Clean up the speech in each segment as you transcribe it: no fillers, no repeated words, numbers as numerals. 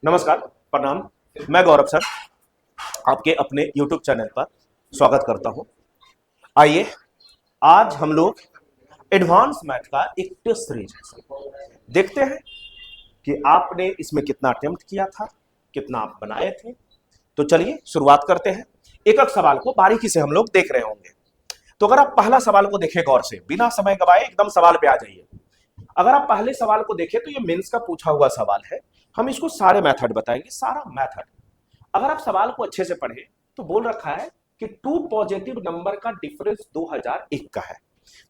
नमस्कार, प्रणाम। मैं गौरव सर आपके अपने YouTube चैनल पर स्वागत करता हूं। आइए आज हम लोग एडवांस मैथ का एक टेस्ट सीरीज है, देखते हैं कि आपने इसमें कितना अटेम्प्ट किया था, कितना आप बनाए थे। तो चलिए शुरुआत करते हैं। एक एक सवाल को बारीकी से हम लोग देख रहे होंगे। तो अगर आप पहला सवाल को देखें गौर से, बिना समय गवाए एकदम सवाल पे आ जाइए। अगर आप पहले सवाल को देखें तो ये मेंस का पूछा हुआ सवाल है। हम इसको सारे मेथड बताएंगे, सारा मेथड। अगर आप सवाल को अच्छे से पढ़े तो बोल रखा है कि टू पॉजिटिव नंबर का डिफरेंस 2001 का है।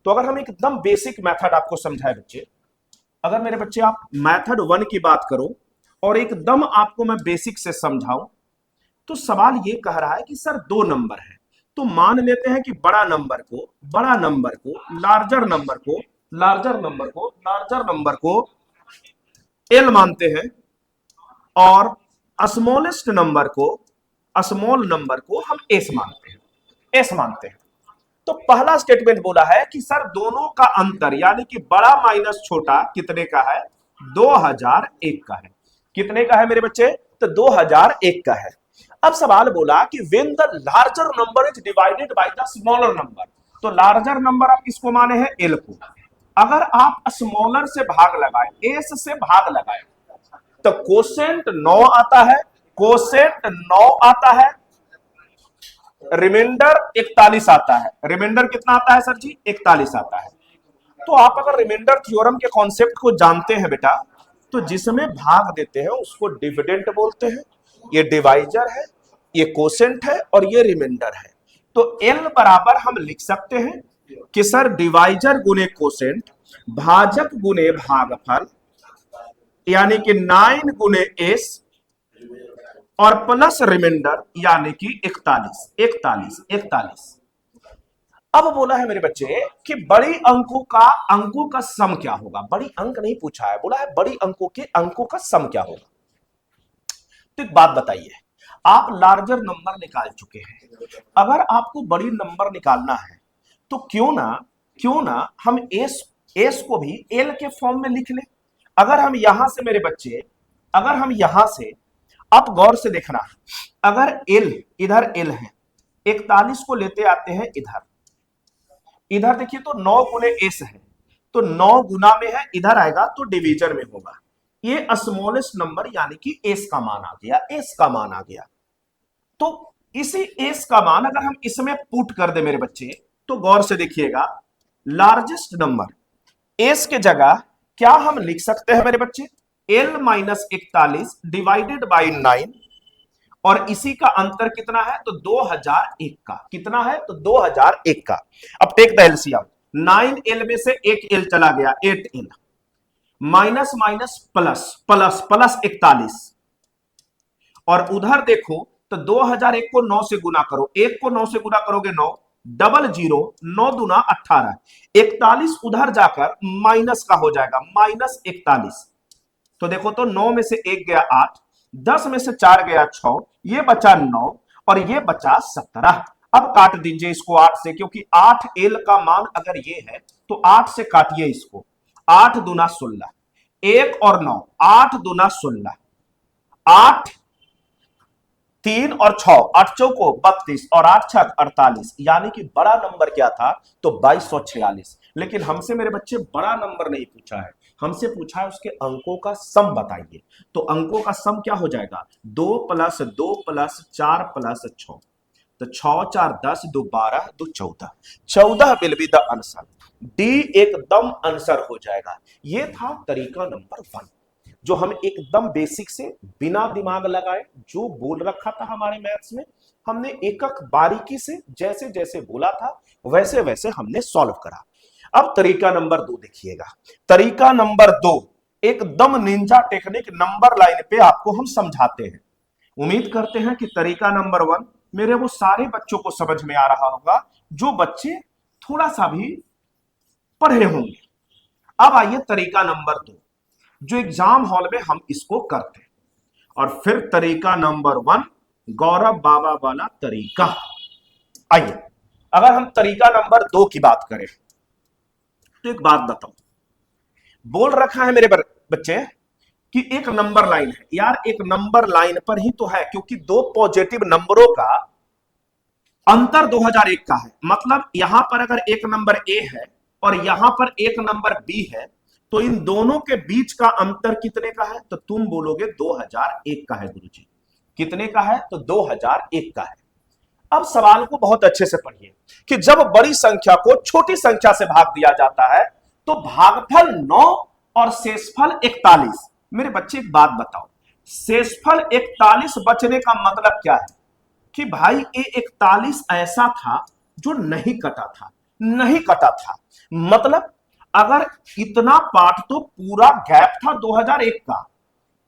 तो अगर हम एकदम बेसिक मेथड आपको समझाए बच्चे, अगर मेरे बच्चे आप मेथड 1 की बात करो और एकदम आपको मैं बेसिक से समझाऊं, तो सवाल ये कह रहा है कि सर दो नंबर है, तो मान लेते हैं कि बड़ा नंबर को लार्जर नंबर को लार्जर नंबर को एल मानते हैं और स्मॉलेस्ट नंबर को स्मॉल नंबर को हम एस मानते हैं। तो पहला स्टेटमेंट बोला है कि सर दोनों का अंतर यानी कि बड़ा माइनस छोटा कितने का है? 2001 का है। कितने का है मेरे बच्चे? तो 2001 का है। अब सवाल बोला कि when the larger number is divided by the smaller number, तो लार्जर नंबर आप किसको माने हैं? एल को। अगर आप स्मॉलर से भाग लगाए, एस से भाग लगाए, तो कोसेंट 9 आता है, कोसेंट 9 आता है, रिमाइंडर 41 आता है। रिमाइंडर कितना आता है सर जी? 41 आता है। तो आप अगर रिमाइंडर थ्योरम के कॉन्सेप्ट को जानते हैं बेटा, तो जिसमें भाग देते हैं उसको डिविडेंड बोलते हैं। ये डिवाइजर है, ये कोसेंट है और ये रिमाइंडर है। तो एल बराबर हम लिख सकते हैं कि सर डिवाइजर गुने कोसेंट भाजक गुने भागफल, यानी कि 9 गुने एस और प्लस रिमाइंडर यानी कि 41। अब बोला है मेरे बच्चे कि बड़ी अंकों का सम क्या होगा। बड़ी अंक नहीं पूछा है, बोला है बड़ी अंकों का सम क्या होगा। तो एक बात बताइए, आप लार्जर नंबर निकाल चुके हैं, अगर आपको बड़ी नंबर निकालना है तो क्यों ना हम एस को भी एल के फॉर्म में लिख लें। अगर हम यहां से मेरे बच्चे, अगर हम यहां से, आप गौर से देखना, अगर एल इधर एल है, 41 को लेते आते हैं इधर, इधर देखिए तो 9 गुने एस है, तो 9 गुना में है, इधर आएगा तो डिवीजन में होगा। ये स्मॉलेस्ट नंबर यानी कि एस का मान आ गया, एस का मान आ गया। तो इसी एस का मान अगर हम इसमें पुट कर दे मेरे बच्चे, तो गौर से देखिएगा, लार्जेस्ट नंबर एस के जगह क्या हम लिख सकते हैं मेरे बच्चे? एल माइनस 41 डिवाइडेड बाई 9, और इसी का अंतर कितना है? तो 2001 का। कितना है? तो 2001 का। अब टेक द एलसीएम, 9 एल में से एक एल चला गया, 8 L, minus minus plus plus plus 41, और उधर देखो तो 2001 को 9 से गुना करो, 1 को 9 से गुना करोगे 9, डबल जीरो, 9 दूना 18, 41 उधर जाकर माइनस का हो जाएगा, माइनस 41। तो देखो तो 9 में से 1 गया 8, 10 में से 4 गया 6, ये बचा 9 और ये बचा 17। अब काट दीजिए इसको 8 से, क्योंकि 8 एल का मान अगर ये है तो 8 से काटिए इसको, 8 दूना 16, 1 और 9, 8 दूना 16, 8 3 और 6, 8 चौको 32 और 8 छक 48, यानी कि बड़ा नंबर क्या था? तो 2246। लेकिन हमसे मेरे बच्चे बड़ा नंबर नहीं पूछा है, हमसे पूछा है उसके अंकों का सम बताइए। तो अंकों का सम क्या हो जाएगा? 2 प्लस 2 प्लस 4 प्लस 6, तो 6 4 10, 2 12, 2 14, 14 will be the answer. D एकदम आंसर हो जाएगा। ये था तरीका नंबर 1, जो हम एकदम बेसिक से बिना दिमाग लगाए जो बोल रखा था हमारे मैथ्स में, हमने एक एक बारीकी से जैसे जैसे बोला था वैसे वैसे हमने सॉल्व करा। अब तरीका नंबर 2 देखिएगा। तरीका नंबर 2 एकदम निंजा टेक्निक नंबर लाइन पे आपको हम समझाते हैं। उम्मीद करते हैं कि तरीका नंबर 1 मेरे वो सारे बच्चों को समझ में आ रहा होगा जो बच्चे थोड़ा सा भी पढ़े होंगे। अब आइए तरीका नंबर 2, जो एग्जाम हॉल में हम इसको करते हैं। और फिर तरीका नंबर 1 गौरव बाबा वाला तरीका। आइए अगर हम तरीका नंबर 2 की बात करें, तो एक बात बताओ, बोल रखा है मेरे बच्चे कि एक नंबर लाइन है यार, एक नंबर लाइन पर ही तो है, क्योंकि दो पॉजिटिव नंबरों का अंतर 2001 का है। मतलब यहां पर अगर एक नंबर ए है और यहां पर एक नंबर बी है, तो इन दोनों के बीच का अंतर कितने का है? तो तुम बोलोगे 2001 का है गुरुजी। कितने का है? तो 2001 का है। अब सवाल को बहुत अच्छे से पढ़िए कि जब बड़ी संख्या को छोटी संख्या से भाग दिया जाता है तो भागफल 9 और शेषफल 41। मेरे बच्चे एक बात बताओ, शेषफल 41 बचने का मतलब क्या है? कि भाई ये 41 ऐसा था जो नहीं कटा था, नहीं कटा था। मतलब अगर इतना पार्ट तो पूरा गैप था 2001 का,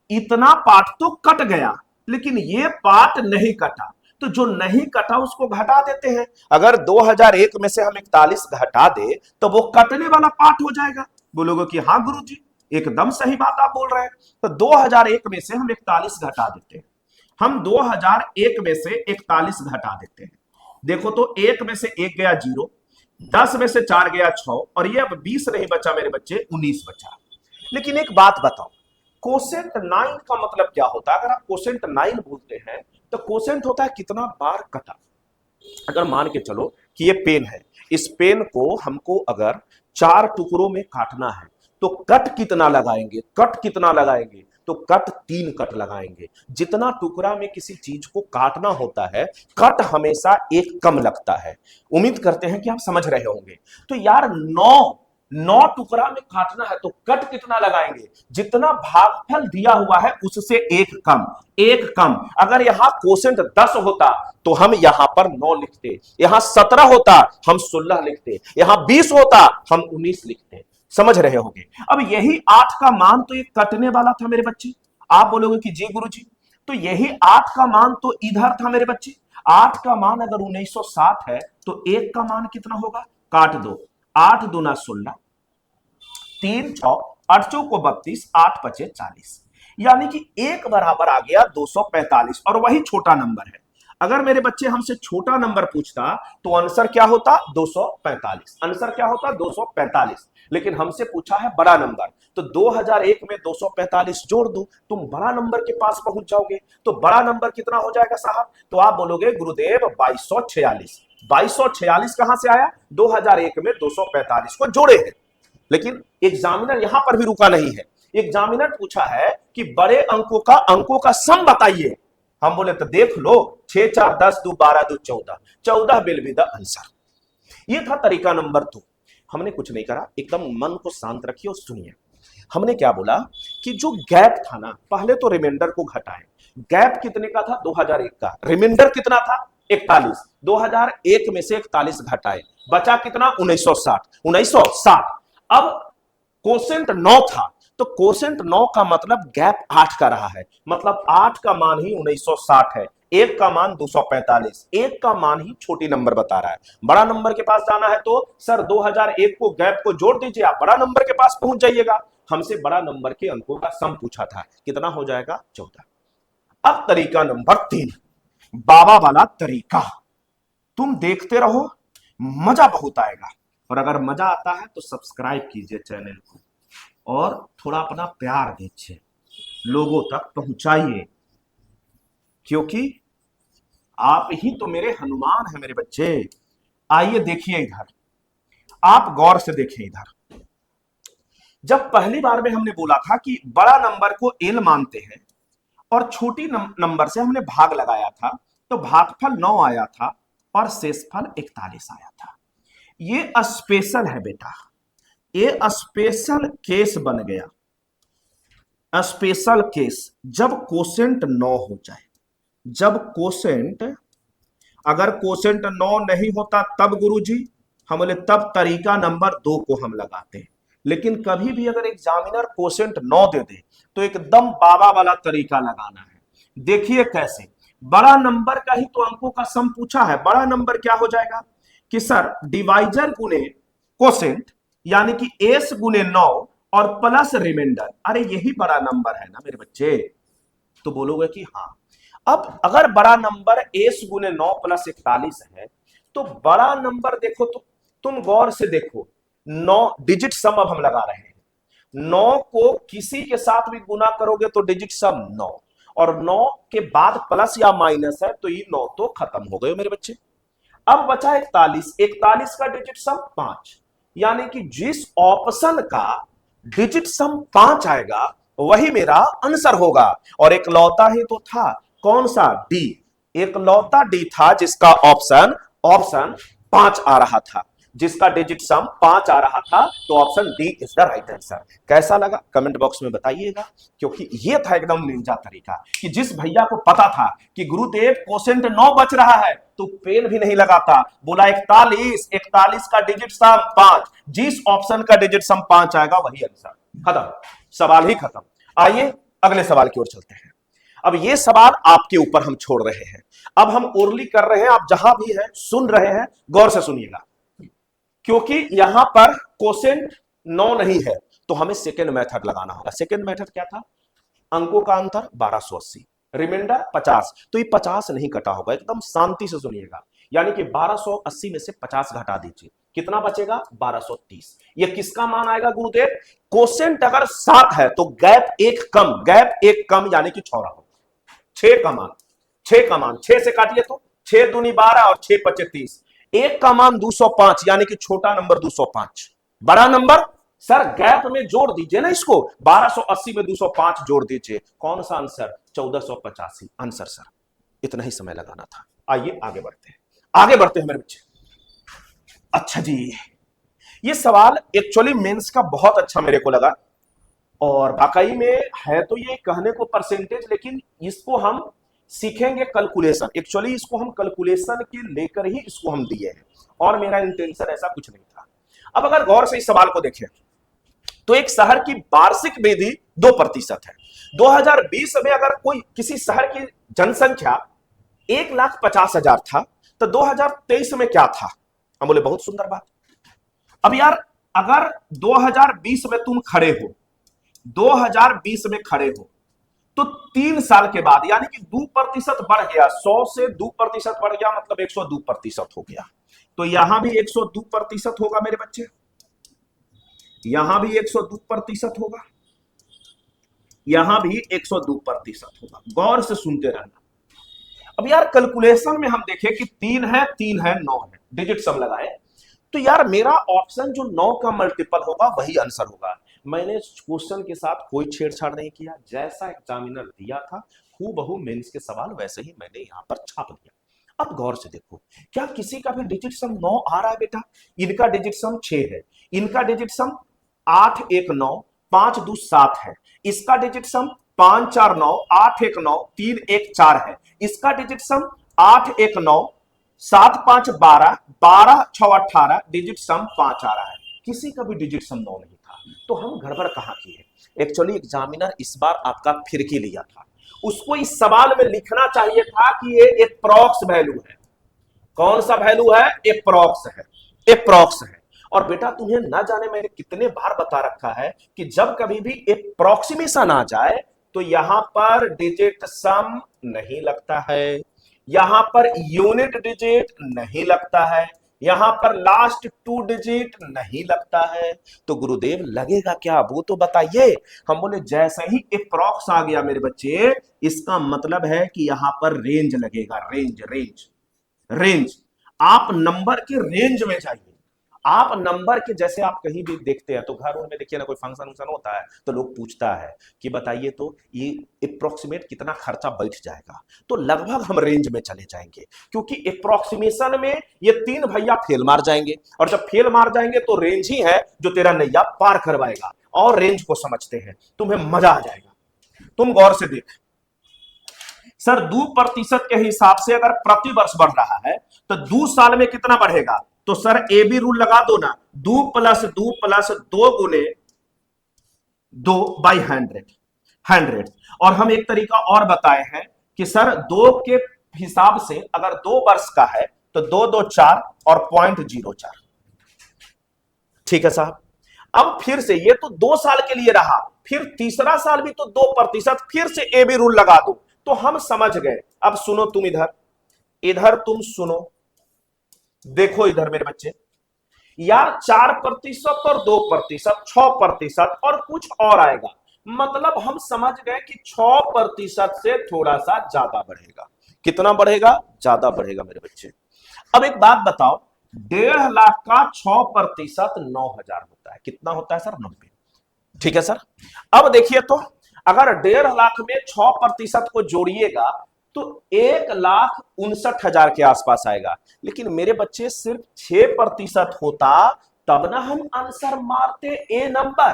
इतना पार्ट तो कट गया, लेकिन ये पार्ट नहीं कटा, तो जो नहीं कटा उसको घटा देते हैं। अगर 2001 में से हम 41 घटा दे तो वो कटने वाला पार्ट हो जाएगा। बोलोगे कि हाँ गुरुजी एकदम सही बात आप बोल रहे हैं। तो 2001 में से हम 41 घटा देते हैं। हम 2001 में से 41 घटा देते हैं। देखो तो 1 में से 1 गया 0, 10 में से 4 गया 6, और ये अब 20 नहीं बचा मेरे बच्चे, 19 बचा। लेकिन एक बात बताओ, कोसेंट 9 का मतलब क्या होता है? अगर आप कोसेंट 9 बोलते हैं तो कोसेंट होता है कितना बार कटा। अगर मान के चलो कि ये पेन है, इस पेन को हमको अगर 4 टुकड़ों में काटना है तो कट कितना लगाएंगे? कट कितना लगाएंगे? तो कट 3 कट लगाएंगे। जितना टुकड़ा में किसी चीज को काटना होता है, कट हमेशा एक कम लगता है। उम्मीद करते हैं कि आप समझ रहे होंगे। तो यार 9 टुकड़ा में काटना है तो कट कितना लगाएंगे? जितना भागफल दिया हुआ है उससे एक कम, एक कम। अगर यहां कोसेंट 10 होता तो हम यहां पर 9 लिखते, यहां 17 होता हम 16 लिखते, यहां 20 होता हम 19 लिखते। समझ रहे होंगे। अब यही 8 का मान तो ये कटने वाला था मेरे बच्चे। आप बोलोगे कि जी गुरुजी, तो यही 8 का मान तो इधर था मेरे बच्चे। 8 का मान अगर 1960 है तो 1 का मान कितना होगा? काट दो, 8 दूना 16, 3 6 8 चौको 32, 8 पचे 40, यानी कि एक बराबर आ गया 245। और वही छोटा नंबर है। अगर मेरे बच्चे हमसे छोटा नंबर पूछता तो आंसर क्या होता? 245। आंसर क्या होता? 245। लेकिन हमसे पूछा है बड़ा नंबर, तो 2001 में 245 जोड़ दो, तुम बड़ा नंबर के पास पहुंच जाओगे। तो बड़ा नंबर कितना हो जाएगा साहब? तो आप बोलोगे गुरुदेव 2246। 2246 कहां से आया? 2001 में 245 को जोड़े हैं। लेकिन एग्जामिनर यहां पर भी रुका नहीं है। एग्जामिनर पूछा है कि बड़े अंकों का सम बताइए। हम बोले तो देख लो, 6 4 10 2 12 2 14, 14 विल बी द आंसर। ये था तरीका नंबर 2। हमने कुछ नहीं करा, एकदम मन को शांत रखिए और सुनिए। हमने क्या बोला कि जो गैप था ना, पहले तो रिमाइंडर को घटाएं। गैप कितने का था? 2001 का। रिमाइंडर कितना था? 41। 2001 में से 41 घटाए, बचा कितना? 1960। 1960। अब कोसेंट 9 था, तो कोसेंट 9 का मतलब गैप 8 का रहा है। मतलब 8 का मान ही 1960 है, 1 का मान 245, 1 का मान ही छोटी नंबर बता रहा है। बड़ा नंबर के पास जाना है तो सर 2001 को गैप को जोड़ दीजिए, आप बड़ा नंबर के पास पहुंच जाइएगा। हमसे बड़ा नंबर के अंकों का सम पूछा था, कितना हो जाएगा? 14। अब तरीका नंबर 3, बाबा वाला तरीका। तुम देखते रहो, मजा बहुत आएगा। और अगर मजा आता है तो सब्सक्राइब कीजिए चैनल को और थोड़ा अपना प्यार दीजिए, लोगों तक पहुंचाइए, क्योंकि आप ही तो मेरे हनुमान हैं मेरे बच्चे। आइए देखिए इधर, आप गौर से देखिए इधर। जब पहली बार में हमने बोला था कि बड़ा नंबर को एल मानते हैं और छोटी नंबर से हमने भाग लगाया था, तो भागफल 9 आया था और शेषफल 41 आया था। ये स्पेशल है बेटा, ये स्पेशल केस बन गया। स्पेशल केस जब कोसेंट 9 हो जाए। जब कोसेंट, अगर कोसेंट 9 नहीं होता तब गुरुजी हम बोले तब तरीका नंबर 2 को हम लगाते। लेकिन कभी भी अगर एग्जामिनर कोसेंट 9 दे दे तो एकदम बाबा वाला तरीका लगाना है। देखिए कैसे, बड़ा नंबर का ही तो अंकों का सम पूछा है। बड़ा नंबर क्या हो जाएगा कि सर डिवाइजर गुने कोसेंट, यानी कि एस गुने 9 और प्लस रिमाइंडर। अरे यही बड़ा नंबर है ना मेरे बच्चे। तो बोलोगे कि हाँ। अब अगर बड़ा नंबर एस गुने 9 प्लस 41 है तो बड़ा नंबर देखो, तो तुम गौर से देखो, 9 डिजिट सम अब हम लगा रहे हैं। 9 को किसी के साथ भी गुना करोगे तो डिजिट सम 9, और 9 के बाद प्लस या माइनस है तो ये 9 तो खत्म हो गए मेरे बच्चे। अब बचा 41, 41 का डिजिट सम 5, यानी कि जिस ऑप्शन का डिजिट सम 5 आएगा वही मेरा आंसर होगा। और एक लौता ही तो था, कौन सा? डी। एक लौता डी था जिसका ऑप्शन ऑप्शन 5 आ रहा था, जिसका डिजिट सम 5 आ रहा था, तो option D is the right answer. कैसा लगा कमेंट बॉक्स में बताइएगा, क्योंकि ये था एकदम निंजा तरीका कि जिस भैया को पता था कि गुरुदेव क्वोशेंट 9 बच रहा है तो पेन भी नहीं लगाता, बोला 41, 41 का डिजिट सम 5, जिस ऑप्शन का डिजिट सम 5 आएगा वही आंसर। खत्म, सवाल ही खत्म। आइए अगले सवाल की ओर चलते हैं। अब ये सवाल आपके ऊपर हम छोड़ रहे हैं, अब हम ओरली कर रहे हैं, आप जहां भी हैं सुन रहे हैं गौर से सुनिएगा, क्योंकि यहां पर क्वोशेंट 9 नहीं है तो हमें सेकेंड मेथड लगाना होगा। सेकेंड मेथड क्या था? अंकों का अंतर 1280, रिमाइंडर 50, तो ये 50 नहीं कटा होगा, एकदम शांति से सुनिएगा। यानी कि 1280 में से 50 घटा दीजिए, कितना बचेगा? 1230। ये किसका मान आएगा गुरुदेव? क्वोशेंट अगर 7 है तो गैप एक कम, गैप एक कम यानी कि 6 होगा। 6 का मान, 6 का मान 6 से काटिए तो 6 दूनी 12 और 6 पचे 30। एक का मान 205 यानी कि छोटा नंबर 205, बड़ा नंबर सर गैप में जोड़ दीजिए ना इसको, 1280 में 205 जोड़ दीजिए, कौन सा आंसर? 1485 answer sir. इतना ही समय लगाना था। आइए आगे बढ़ते हैं, आगे बढ़ते हैं मेरे बच्चे। अच्छा जी, ये सवाल एक्चुअली मेंस का बहुत अच्छा मेरे को लगा, और वाकई में है तो ये कहने को परसेंटेज, लेकिन इसको हम सीखेंगे कैलकुलेशन। एक्चुअली इसको हम कैलकुलेशन के लेकर ही इसको हम दिए हैं, और मेरा इंटेंशन ऐसा कुछ नहीं था। अब अगर गौर से इस सवाल को देखें तो एक शहर की वार्षिक वृद्धि 2% है। 2020 में अगर कोई किसी शहर की जनसंख्या 1,50,000 था तो 2023 में क्या था? हम बोले बहुत सुंदर बात। अब यार अगर 2020 में तुम खड़े हो, 2020 में खड़े हो तो 3 साल के बाद यानी कि 2% बढ़ गया, 100 से 2% बढ़ गया, मतलब 102% हो गया। तो यहां भी 102% होगा मेरे बच्चे, यहां भी 102% होगा, यहां भी 102% होगा। गौर से सुनते रहना। अब यार कैलकुलेशन में हम देखें कि 3 है 9 है, डिजिट सम लगाए, तो यार मेरा ऑप्शन जो 9 का मल्टीपल होगा वही आंसर होगा। मैंने क्वेश्चन के साथ कोई छेड़छाड़ नहीं किया, जैसा एग्जामिनर दिया था हूबहू मेंस के सवाल वैसे ही मैंने यहां पर छाप दिया। अब गौर से देखो, क्या किसी का भी डिजिट सम 9 आ रहा है बेटा? इनका डिजिट सम 6 है, इनका डिजिट सम 8 1 9 5 2 7 है, इसका डिजिट सम 5 4 9 8 1 9 3 1 4 है, इसका डिजिट सम 8 1 9 7 5 12 12 6 18, डिजिट सम 5 आ रहा है। किसी का भी डिजिट सम 9 नहीं था, तो हम गड़बड़ कहां की है? एक्चुअली एग्जामिनर इस बार आपका फिरकी लिया था, उसको इस सवाल में लिखना चाहिए था कि ये एप्रॉक्स वैल्यू है। कौन सा वैल्यू है? एप्रॉक्स है, एप्रॉक्स है। और बेटा तुम्हें ना जाने मैंने कितने बार बता रखा है कि जब कभी भी एप्रोक्सीमेशन आ जाए तो यहां पर डिजिट सम नहीं लगता है, यहां पर यूनिट डिजिट नहीं लगता है, यहां पर लास्ट 2 डिजिट नहीं लगता है। तो गुरुदेव लगेगा क्या, वो तो बताइए। हम बोले जैसे ही एप्रॉक्स आ गया मेरे बच्चे, इसका मतलब है कि यहां पर रेंज लगेगा, रेंज रेंज रेंज। आप नंबर के रेंज में जाइए, आप नंबर के, जैसे आप कहीं भी देखते हैं तो घर में देखिए ना, कोई फंक्शन वंक्शन होता है तो लोग पूछता है कि बताइए तो ये अप्रोक्सीमेट कितना खर्चा बैठ जाएगा, तो लगभग हम रेंज में चले जाएंगे, क्योंकि अप्रोक्सीमेशन में ये 3 भैया फेल मार जाएंगे, और जब फेल मार जाएंगे तो रेंज ही है जो तेरा नैया पार करवाएगा। और रेंज को समझते हैं, तुम्हें मजा आ जाएगा। तुम गौर से देख सर, 2% के हिसाब से अगर प्रति वर्ष बढ़ रहा है तो 2 साल में कितना बढ़ेगा? तो सर ए बी रूल लगा दो ना, 2 + 2 + 2 × 2 बाई 100। और हम एक तरीका और बताए हैं कि सर 2 के हिसाब से अगर 2 वर्ष का है तो 2 2 4 और 0.04। ठीक है साहब। अब फिर से ये तो 2 साल के लिए रहा, फिर तीसरा साल भी तो 2%, फिर से ए बी रूल लगा दो तो हम समझ गए। अब सुनो तुम इधर, इधर तुम सुनो, देखो इधर मेरे बच्चे, यार 4% और 2%, 6% और कुछ और आएगा। मतलब हम समझ गए कि 6% से थोड़ा सा ज्यादा बढ़ेगा। कितना बढ़ेगा? ज्यादा बढ़ेगा मेरे बच्चे। अब एक बात बताओ, 1.5 लाख का 6% 9,000 होता है। कितना होता है सर? 90। ठीक है सर। अब देखिए तो, अगर 1.5 लाख में 6% को जोड़िएगा तो 1,59,000 के आसपास आएगा। लेकिन मेरे बच्चे सिर्फ 6% होता तब ना हम आंसर मारते ए नंबर।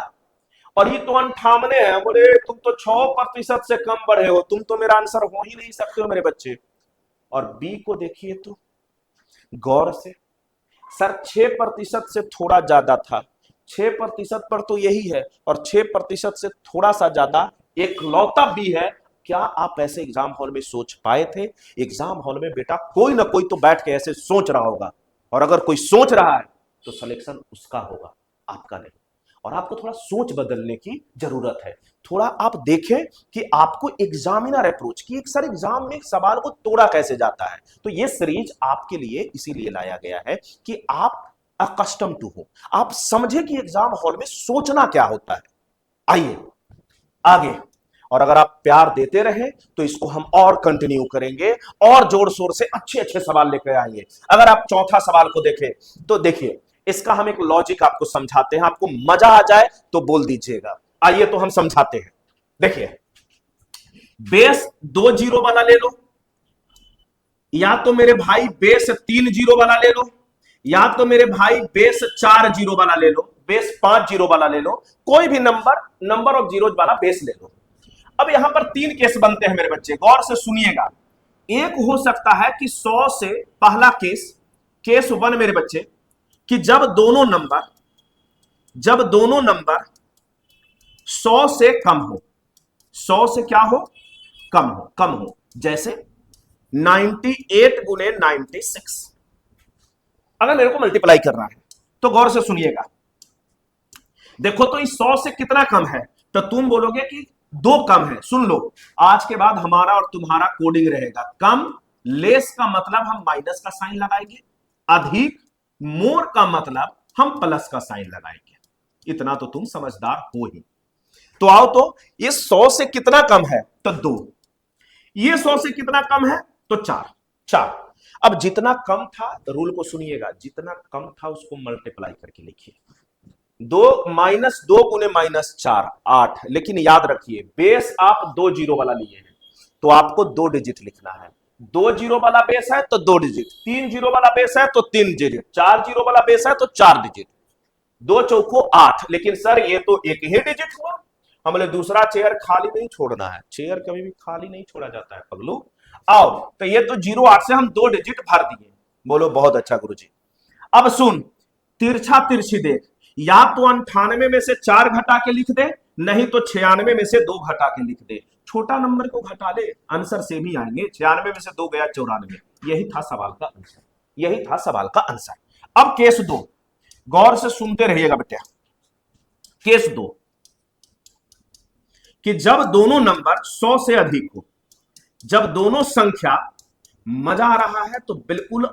और ये तो 58 है। बोले तुम तो 6% से कम बढ़े हो, तुम तो मेरा आंसर हो ही नहीं सकते हो मेरे बच्चे। और बी को देखिए तो गौर से, सर 6% से थोड़ा ज्यादा था। 6% पर तो यही है, और 6% से थोड़ा सा ज्यादा एक लौता भी है। क्या आप ऐसे एग्जाम हॉल में सोच पाए थे? एग्जाम हॉल में बेटा कोई ना कोई तो बैठ के ऐसे सोच रहा होगा, और अगर कोई सोच रहा है तो सिलेक्शन उसका होगा, आपका नहीं। और आपको थोड़ा सोच बदलने की जरूरत है। थोड़ा आप देखें कि आपको एग्जामिनर अप्रोच की, एक सर एग्जाम में एक सवाल को तोड़ा कैसे जाता है। तो ये सीरीज आपके लिए इसीलिए लाया गया है कि आप अकस्टम टू हो, आप समझे कि एग्जाम हॉल में सोचना क्या होता है। आइए आगे, और अगर आप प्यार देते रहे तो इसको हम और कंटिन्यू करेंगे, और जोर शोर से अच्छे अच्छे सवाल लेकर आएंगे। अगर आप चौथा सवाल को देखें तो देखिए, इसका हम एक लॉजिक आपको समझाते हैं, आपको मजा आ जाए तो बोल दीजिएगा। आइए तो हम समझाते हैं। देखिए, बेस 2 जीरो वाला ले लो, या तो मेरे भाई बेस 3 जीरो वाला ले लो, या तो मेरे भाई बेस 4 जीरो वाला ले लो, बेस 5 जीरो वाला ले लो। कोई भी नंबर ऑफ जीरो वाला बेस ले लो। अब यहां पर 3 केस बनते हैं मेरे बच्चे, गौर से सुनिएगा। एक हो सकता है कि 100 से, पहला केस 1 मेरे बच्चे, कि जब दोनों नंबर 100 से कम हो, 100 से क्या हो? कम हो। जैसे 98 गुने 96। अगर मेरे को मल्टीप्लाई करना है तो गौर से सुनिएगा। देखो तो इस 100 से कितना कम है? तो तुम बोलोगे कि 2 कम है। सुन लो, आज के बाद हमारा और तुम्हारा कोडिंग रहेगा। कम, लेस का मतलब हम माइनस का साइन लगाएंगे, अधिक, मोर का मतलब हम प्लस का साइन लगाएंगे। इतना तो तुम समझदार हो ही। तो आओ तो, ये 100 से कितना कम है? तो 2। ये 100 से कितना कम है? तो 4। अब जितना कम था, रूल को सुनिएगा, जितना कम था उसको मल्टीप्लाई करके लिखिए। 2 गुने -4 8। लेकिन याद रखिए, बेस आप 2 जीरो वाला लिए हैं तो आपको 2 डिजिट लिखना है। 2 जीरो वाला बेस है तो 2 डिजिट, 3 जीरो वाला बेस है तो 3 डिजिट, 4 जीरो वाला बेस है तो 4 डिजिट। 2 चौको 8। लेकिन सर ये तो एक ही डिजिट हुआ। हम बोले दूसरा चेयर खाली नहीं छोड़ना है। चेयर कभी भी खाली नहीं छोड़ा जाता है पगलू। आओ तो, ये तो 08 से हम 2 डिजिट भर दिए। बोलो बहुत अच्छा गुरुजी। अब सुन, तिरछा तिरछी देख, या तो 98 में से 4 घटा के लिख दे, नहीं तो 96 में से 2 घटा के लिख दे। छोटा नंबर को घटा ले, आंसर सेम ही आएंगे। 96 में से 2 गया 94। यही था सवाल का आंसर, यही था सवाल का आंसर। अब केस 2, गौर से सुनते रहिएगा बेटा। केस 2, कि जब दोनों नंबर 100 से अधिक हो, जब दोनों संख्या, मजा आ रहा है तो बिल्कुल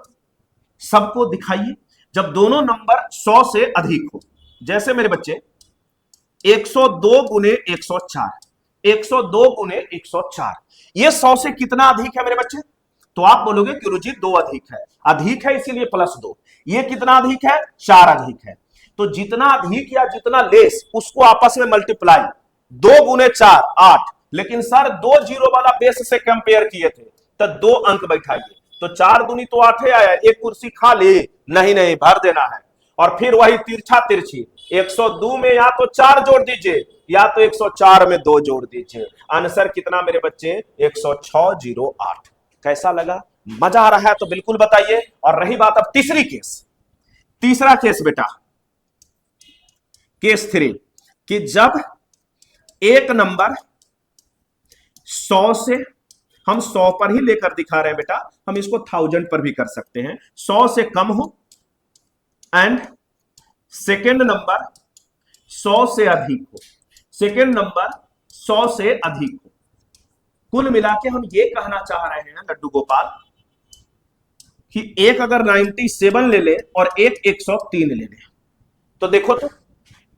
सबको दिखाइए, जब दोनों नंबर 100 से अधिक हो। जैसे मेरे बच्चे 102 गुने 104, 102 गुने 104, ये 100 से कितना अधिक है मेरे बच्चे? तो आप बोलोगे कि गुरुजी 2 अधिक है इसीलिए +2। ये कितना अधिक है? 4 अधिक है। तो जितना अधिक या जितना लेस, उसको आपस में मल्टीप्लाई। 2 गुने 4 8। लेकिन सर 2 जीरो वाला बेस से कंपेयर किए थे तो 2 अंक बैठाइए, तो 4 दूनी तो 8 आया। एक कुर्सी खाली नहीं, भर देना है। और फिर वही तिरछा तिरछी, 102 में या तो 4 जोड़ दीजिए, या तो 104 में 2 जोड़ दीजिए। आंसर कितना मेरे बच्चे? 10608। कैसा लगा? मजा आ रहा है तो बिल्कुल बताइए। और रही बात अब तीसरा केस बेटा, केस 3, कि जब एक नंबर 100 से, हम 100 पर ही लेकर दिखा रहे हैं बेटा, हम इसको 1000 पर भी कर सकते हैं, 100 से कम हो, एंड सेकेंड नंबर 100 से अधिक हो, सेकेंड नंबर 100 से अधिक हो। कुल मिला के हम ये कहना चाह रहे हैं लड्डू गोपाल, कि एक अगर 97 ले ले और एक 103 ले ले, तो देखो तो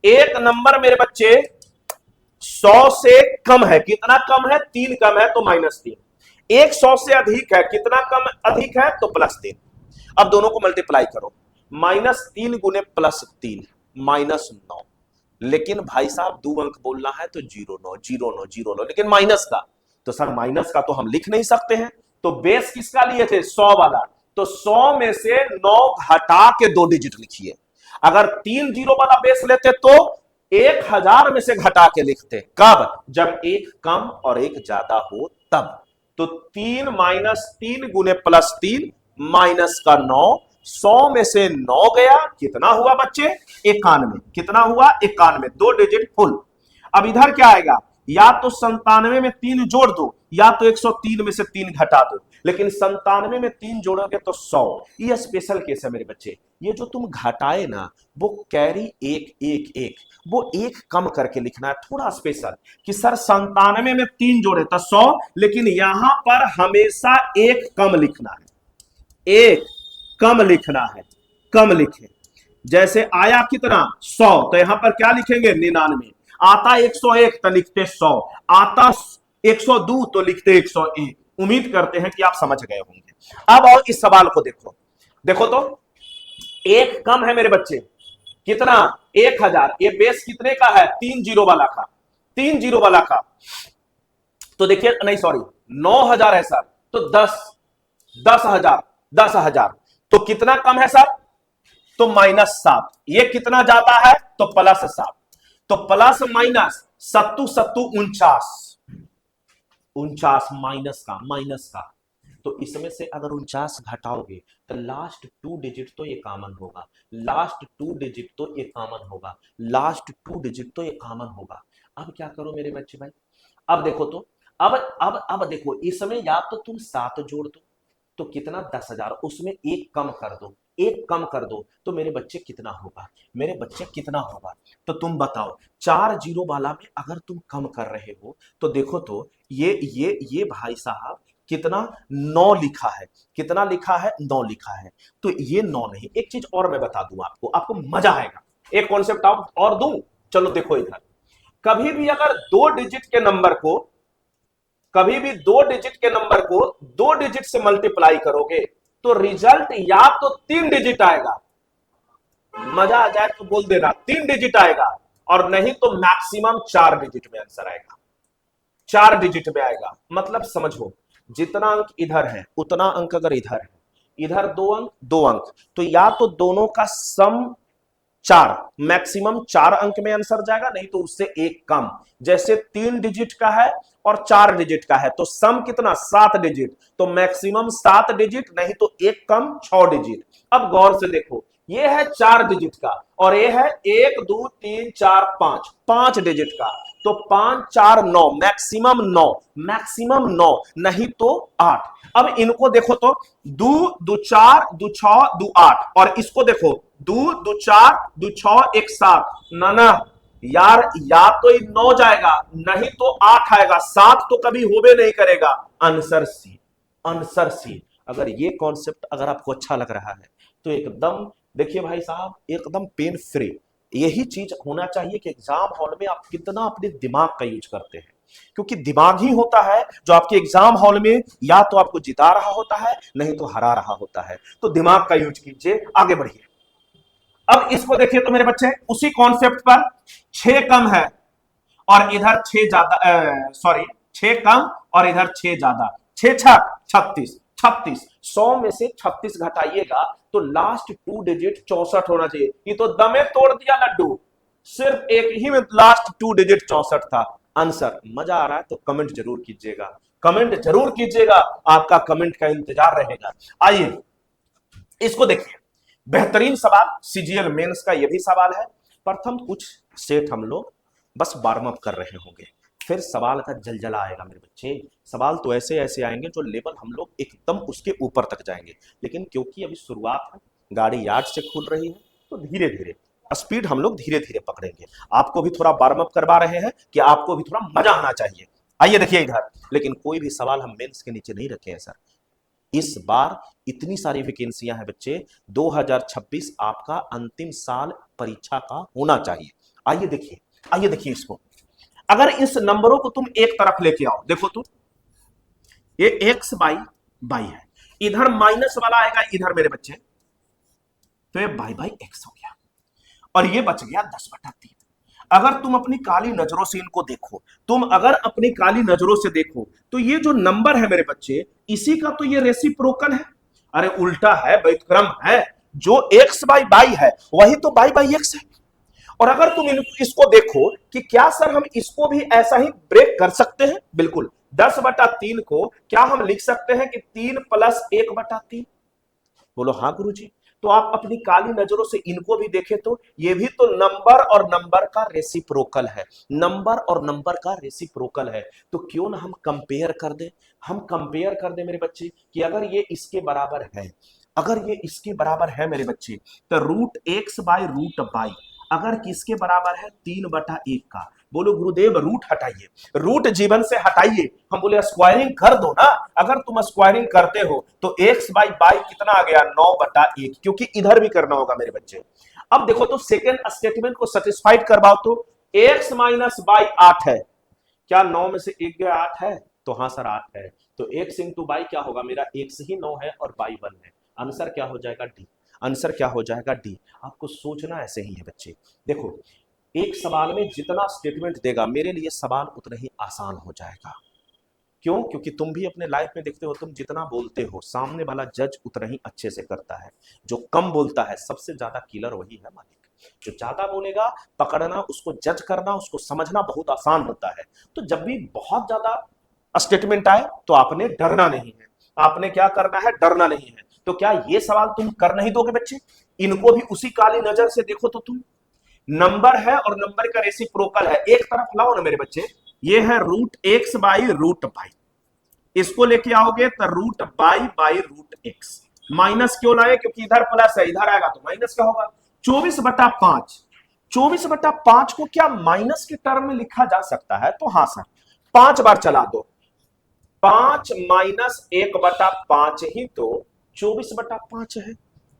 एक नंबर मेरे बच्चे 100 से कम है, कितना कम है, 3 कम है तो -3, एक 100 से अधिक है, कितना कम अधिक है तो +3। अब दोनों को मल्टीप्लाई करो, -3 गुने +3 -9, लेकिन भाई साहब 2 अंक बोलना है तो 09 09 09, लेकिन माइनस का, तो सर माइनस का तो हम लिख नहीं सकते हैं, तो बेस किसका लिए थे, 100 वाला, तो 100 में से 9 घटा के 2 डिजिट लिखिए। अगर 3 जीरो वाला बेस लेते तो 1000 में से घटा के लिखते, कब, जब एक कम और एक ज्यादा हो तब। तो 3 -3 गुने +3 माइनस का 9, 100 में से 9 गया, कितना हुआ बच्चे, 91, कितना हुआ 91, 2 डिजिट फुल। अब इधर क्या आएगा, या तो 97 में 3 जोड़ दो या तो 103 में से 3 घटा दो, लेकिन 97 में 3 जोड़ोगे तो 100। ये स्पेशल केस है मेरे बच्चे, ये जो तुम घटाए ना वो कैरी एक एक एक, वो एक कम करके लिखना है, थोड़ा स्पेशल कि सर 97 में 3 जोड़े तो 100, लेकिन यहां पर हमेशा एक कम लिखना है, एक कम लिखना है, कम लिखे। जैसे आया कितना 100, तो यहां पर क्या लिखेंगे 99, आता 101 तो लिखते 100, आता 102 तो लिखते 101। उम्मीद करते हैं कि आप समझ गए होंगे। अब और इस सवाल को देखो, देखो तो एक कम है मेरे बच्चे, कितना 1000, ये बेस कितने का है, 3 जीरो वाला का, 3 जीरो वाला का, तो देखिए नहीं सॉरी 9000 है सर, तो 10,000 10,000, तो कितना कम है सर, तो -7, ये कितना जाता है तो +7, तो प्लस माइनस 7 7 49, 49 माइनस का, तो इसमें से अगर 49 घटाओगे तो लास्ट 2 डिजिट तो ये कॉमन होगा, लास्ट 2 डिजिट तो ये कॉमन होगा, लास्ट 2 डिजिट तो ये कॉमन होगा। अब क्या करो मेरे बच्चे भाई, अब देखो तो अब देखो, इसमें या तो तुम 7 जोड़ दो तो कितना 10,000, उसमें एक कम कर दो, एक कम कर दो तो मेरे बच्चे कितना होगा, मेरे बच्चे कितना होगा, तो तुम बताओ। 4 जीरो वाला में अगर तुम कम कर रहे हो तो देखो तो ये भाई साहब कितना 9 लिखा है, कितना लिखा है 9 लिखा है, तो ये 9 नहीं। एक चीज और मैं बता दूं आपको, आपको मजा आएगा, एक कॉन्सेप्ट और दूं, चलो देखो इधर, कभी भी अगर 2 डिजिट के नंबर को, कभी भी 2 डिजिट के नंबर को 2 डिजिट से मल्टीप्लाई करोगे तो रिजल्ट या तो 3 डिजिट आएगा, मजा आ जाए तो बोल देना 3 डिजिट आएगा, और नहीं तो मैक्सिमम 4 डिजिट में आंसर आएगा, 4 डिजिट में आएगा। मतलब समझो, जितना अंक इधर है उतना अंक अगर इधर है, इधर 2 अंक, तो या तो दोनों का सम 4, मैक्सिमम 4 अंक में आंसर जाएगा, नहीं तो उससे एक कम। जैसे 3 डिजिट का है और 4 डिजिट का है तो सम कितना 7 डिजिट, तो मैक्सिमम 7 डिजिट, नहीं तो एक कम 6 डिजिट। अब गौर से देखो, ये है 4 डिजिट का और ये है 1 2 3 4 5 डिजिट का, तो 5 4 9, मैक्सिमम 9, मैक्सिमम 9, नहीं तो 8। अब इनको देखो तो 2 2 4 2 6 2 8, और इसको देखो 2 2 4 2 6 1 7, ना यार, या तो 9 जाएगा नहीं तो 8 आएगा, 7 तो कभी होबे नहीं करेगा। Answer C, answer C. अगर ये कॉन्सेप्ट अगर आपको अच्छा लग रहा है तो एकदम देखिए भाई साहब, एकदम पेन फ्री यही चीज होना चाहिए कि एग्जाम हॉल में आप कितना अपने दिमाग का यूज करते हैं, क्योंकि दिमाग ही होता है जो आपके एग्जाम हॉल में या तो आपको जिता रहा होता है, नहीं तो हरा रहा होता है। तो दिमाग का यूज कीजिए, आगे बढ़िए। अब इसको देखिए तो मेरे बच्चे, उसी कॉन्सेप्ट पर 6 कम है और इधर 6 ज्यादा, सॉरी 6 कम और इधर 6 ज्यादा, 6 छक 36, 36, 100 में से 36 घटाइएगा तो लास्ट 2 डिजिट 64 होना चाहिए। ये तो दमे तोड़ दिया लड्डू, सिर्फ एक ही में लास्ट 2 डिजिट 64 था आंसर। मजा आ रहा है तो कमेंट जरूर कीजिएगा, कमेंट जरूर कीजिएगा, आपका कमेंट का इंतजार रहेगा। आइए इसको देखिए, बेहतरीन सवाल सीजीएल मेंस का, यह भी सवाल है। प्रथम कुछ सेट हम लोग बस वार्म अप कर रहे होंगे, फिर सवाल का जलजला आएगा मेरे बच्चे। सवाल तो ऐसे ऐसे आएंगे जो लेवल हम लोग एकदम उसके ऊपर तक जाएंगे, लेकिन क्योंकि अभी शुरुआत है, गाड़ी यार्ड से खुल रही है, तो धीरे धीरे स्पीड हम लोग धीरे धीरे पकड़ेंगे। आपको भी थोड़ा वार्म अप करवा रहे हैं कि आपको भी थोड़ा मजा आना चाहिए। आइए देखिए इधर, लेकिन कोई भी सवाल हम मेंस के नीचे नहीं रखे हैं सर, इस बार इतनी सारी वैकेंसियां हैं बच्चे, 2026 आपका अंतिम साल परीक्षा का होना चाहिए। आइए देखिए, आइए देखिए इसको, अगर इस नंबरों को तुम एक तरफ लेके आओ, देखो तुम, ये एक्स बाई बाई है, इधर माइनस वाला आएगा इधर मेरे बच्चे, तो ये बाई बाई एक्स हो गया, और ये बच गया 10/3। अगर तुम अपनी काली नजरों से इनको देखो, तुम अगर अपनी काली नजरों से देखो, तो ये जो नंबर है मेरे बच्चे, इसी का तो ये रेसिप्रोकल है। अरे उल्टा है, व्युत्क्रम है, जो एक्स बाई बाई है वही तो बाई बाई एक्स है। और अगर तुम इसको देखो कि क्या सर हम इसको भी ऐसा ही ब्रेक कर सकते हैं, बिल्कुल, 10/3 को क्या हम लिख सकते हैं कि 3 + 1/3? बोलो हाँ गुरुजी। तो आप अपनी काली नजरों से इनको भी देखें तो ये भी तो नंबर और नंबर का रेसिप्रोकल है, नंबर और नंबर का रेसिप्रोकल है। तो क्यों ना हम कंपेयर कर दे, हम कंपेयर कर दे मेरे बच्चे कि अगर ये इसके बराबर है, अगर ये इसके बराबर है मेरे बच्चे, तो √x/√y अगर किसके बराबर है, 3/1 का। बोलो गुरुदेव रूट हटाइए, रूट जीवन से हटाइए। हम बोले स्क्वायरिंग कर दो ना, अगर तुम स्क्वायरिंग करते हो तो x/y कितना आ गया, 9/1, क्योंकि इधर भी करना होगा मेरे बच्चे। अब देखो तो सेकेंड स्टेटमेंट को सेटिस्फाइड करवाओ तो x - y 8 है, क्या 9 में से 1 गया 8 है, तो हाँ सर 8 है, तो x × y क्या होगा मेरा, x ही 9 है और y 1 है, आंसर क्या हो जाएगा, डी। आंसर क्या हो जाएगा, डी। आपको सोचना ऐसे ही है बच्चे। देखो एक सवाल में जितना स्टेटमेंट देगा मेरे लिए सवाल उतना ही आसान हो जाएगा। क्यों? क्योंकि तुम भी अपने लाइफ में देखते हो, तुम जितना बोलते हो सामने वाला जज उतना ही अच्छे से करता है। जो कम बोलता है सबसे ज्यादा किलर वही है मालिक। जो ज्यादा बोलेगा, पकड़ना, उसको जज करना, उसको समझना बहुत आसान होता है। तो जब भी बहुत ज्यादा स्टेटमेंट आए तो आपने डरना नहीं है, आपने क्या करना है, डरना नहीं है। तो क्या ये सवाल तुम कर नहीं दोगे बच्चे? इनको भी उसी काली नजर से देखो तो तुम, नंबर है और नंबर का रेसिप्रोकल है, एक तरफ लाओ ना मेरे बच्चे, ये है √x/√y, इसको लेके आओगे तो √y/√x। माइनस क्यों लाए, क्योंकि इधर प्लस है, इधर आएगा तो माइनस का होगा। 24/5, 24/5 को क्या माइनस के टर्म में लिखा जा सकता है, तो हाँ सर, 5 बार चला दो, 5 - 1/5 ही तो 24/5 है।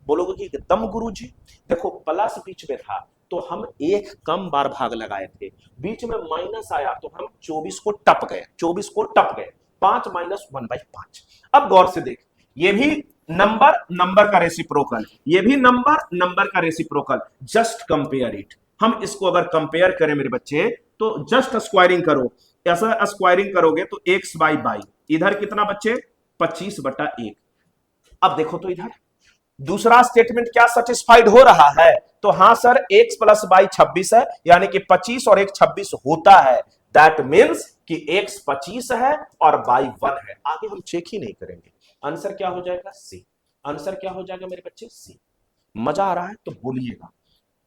बोलोगे कि एकदम गुरुजी, देखो प्लस बीच में था तो हम एक कम बार भाग लगाए थे, बीच में माइनस आया तो हम 24 को टप गए, 24 को टप गए, 5 - 1/5। अब गौर से देख, ये भी नंबर नंबर का रेसिप्रोकल, ये भी नंबर नंबर का रेसिप्रोकल, जस्ट कंपेयर इट। हम इसको अगर कंपेयर करें मेरे बच्चे तो जस्ट स्क्वायरिंग करो, ऐसा स्क्वायरिंग करोगे तो x/y, इधर कितना बच्चे, 25/1। अब देखो तो इधर दूसरा स्टेटमेंट क्या सेटिस्फाइड हो रहा है, तो हां सर x + y 26 है, यानी कि 25 और 1 26 होता है। दैट मीन्स कि x 25 है और y 1 है। आगे हम चेक ही नहीं करेंगे, आंसर क्या हो जाएगा, सी। आंसर क्या हो जाएगा मेरे बच्चे, सी। मजा आ रहा है तो बोलिएगा,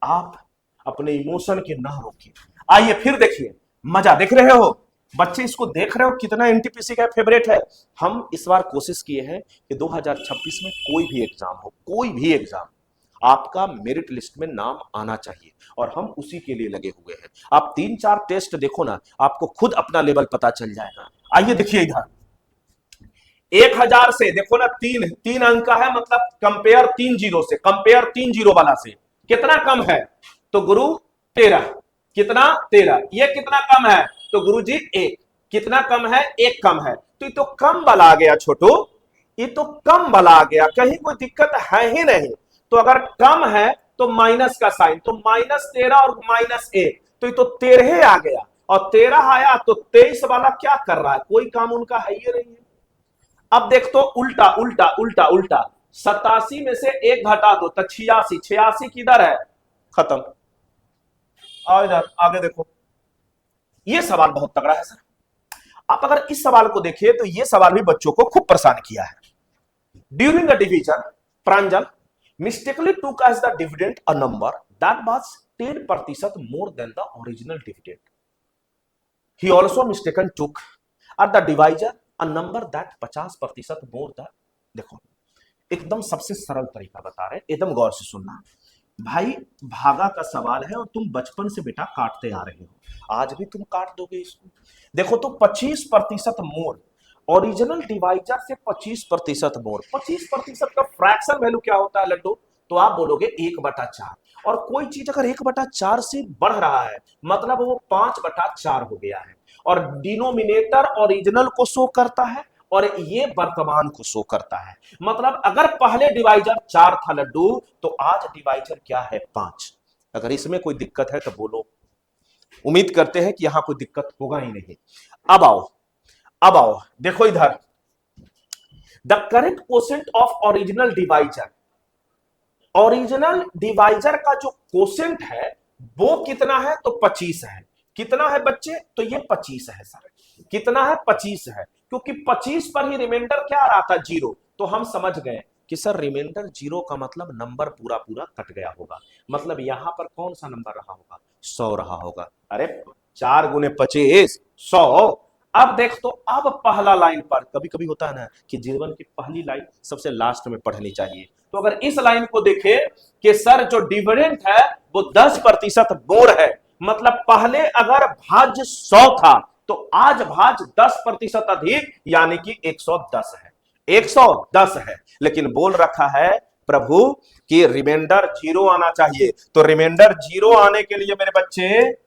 आप अपने इमोशन के ना रोकिए। आइए फिर देखिए, मजा देख रहे हो बच्चे, इसको देख रहे हो कितना एनटीपीसी का फेवरेट है। हम इस बार कोशिश किए हैं कि 2026 में कोई भी एग्जाम हो, कोई भी एग्जाम, आपका मेरिट लिस्ट में नाम आना चाहिए, और हम उसी के लिए लगे हुए हैं। आप 3-4 टेस्ट देखो ना, आपको खुद अपना लेवल पता चल जाएगा। आइए देखिए इधर 1000 से देखो ना, 3 अंक का है, मतलब कंपेयर 3 जीरो से, कंपेयर 3 जीरो वाला से कितना कम है, तो गुरु 13, कितना 13, ये कितना कम है, तो गुरुजी 1, कितना कम है, 1 कम है, तो ये तो कम वाला आ गया छोटू, ये तो कम वाला आ गया, कहीं कोई दिक्कत है ही नहीं। तो अगर कम है तो माइनस का साइन, तो -13 और -1, तो ये तो 13 आ गया, और 13 आया तो 23 वाला क्या कर रहा है, कोई काम उनका है ही नहीं है। अब देख तो उल्टा उल्टा उल्टा उल्टा, 87 में से 1 घटा दो तो 86, 86 किधर है, खत्म। आओ इधर आगे देखो, ये सवाल बहुत तगड़ा है सर। आप अगर इस सवाल को देखिए तो ये सवाल भी बच्चों को खूब परेशान किया है। During the division, Pranjal mistakenly took as the dividend a number that was 10% more than the original dividend. He also mistaken took at the divisor a number that 50% more than, देखो एकदम सबसे सरल तरीका बता रहे, एकदम गौर से सुनना भाई। भागा का सवाल है और तुम बचपन से बेटा काटते आ रहे हो, आज भी तुम काट दोगे इसको। देखो तो 25% मोर ओरिजिनल डिवाइजर से 25% मोर। 25% का फ्रैक्शन वैल्यू क्या होता है लड्डू? तो आप बोलोगे 1/4। और कोई चीज अगर 1/4 से बढ़ रहा है मतलब वो 5/4 हो गया है। और डिनोमिनेटर ओरिजिनल को शो करता है और ये वर्तमान को शो करता है। मतलब अगर पहले डिवाइजर 4 था लड्डू तो आज डिवाइजर क्या है? 5। अगर इसमें कोई दिक्कत है तो बोलो। उम्मीद करते हैं कि यहां कोई दिक्कत होगा ही नहीं। अब आओ, अब आओ, देखो इधर। The correct quotient of original divisor, original divisor का जो क्वोशेंट है वो कितना है? तो 25 है। कितना है बच्चे? तो ये 25 है सर। कितना है? 25 है। क्योंकि 25 पर ही रिमाइंडर क्या आ रहा था? 0। तो हम समझ गए कि सर रिमाइंडर 0 का मतलब नंबर पूरा पूरा कट गया होगा। मतलब यहां पर कौन सा नंबर रहा होगा? 100 रहा होगा। अरे 4 गुने 25 100। अब देख, तो अब पहला लाइन पर कभी कभी होता है ना कि जीवन की पहली लाइन सबसे लास्ट में पढ़नी चाहिए। तो अगर इस लाइन को देखे कि सर जो डिविडेंड है वो 10% मोर है, मतलब पहले अगर भाज्य 100 था तो आज भाज्य 10% अधिक यानी कि 110 है। 110 है। लेकिन बोल रखा है प्रभु कि रिमाइंडर 0 आना चाहिए। तो रिमाइंडर 0 आने के लिए मेरे बच्चे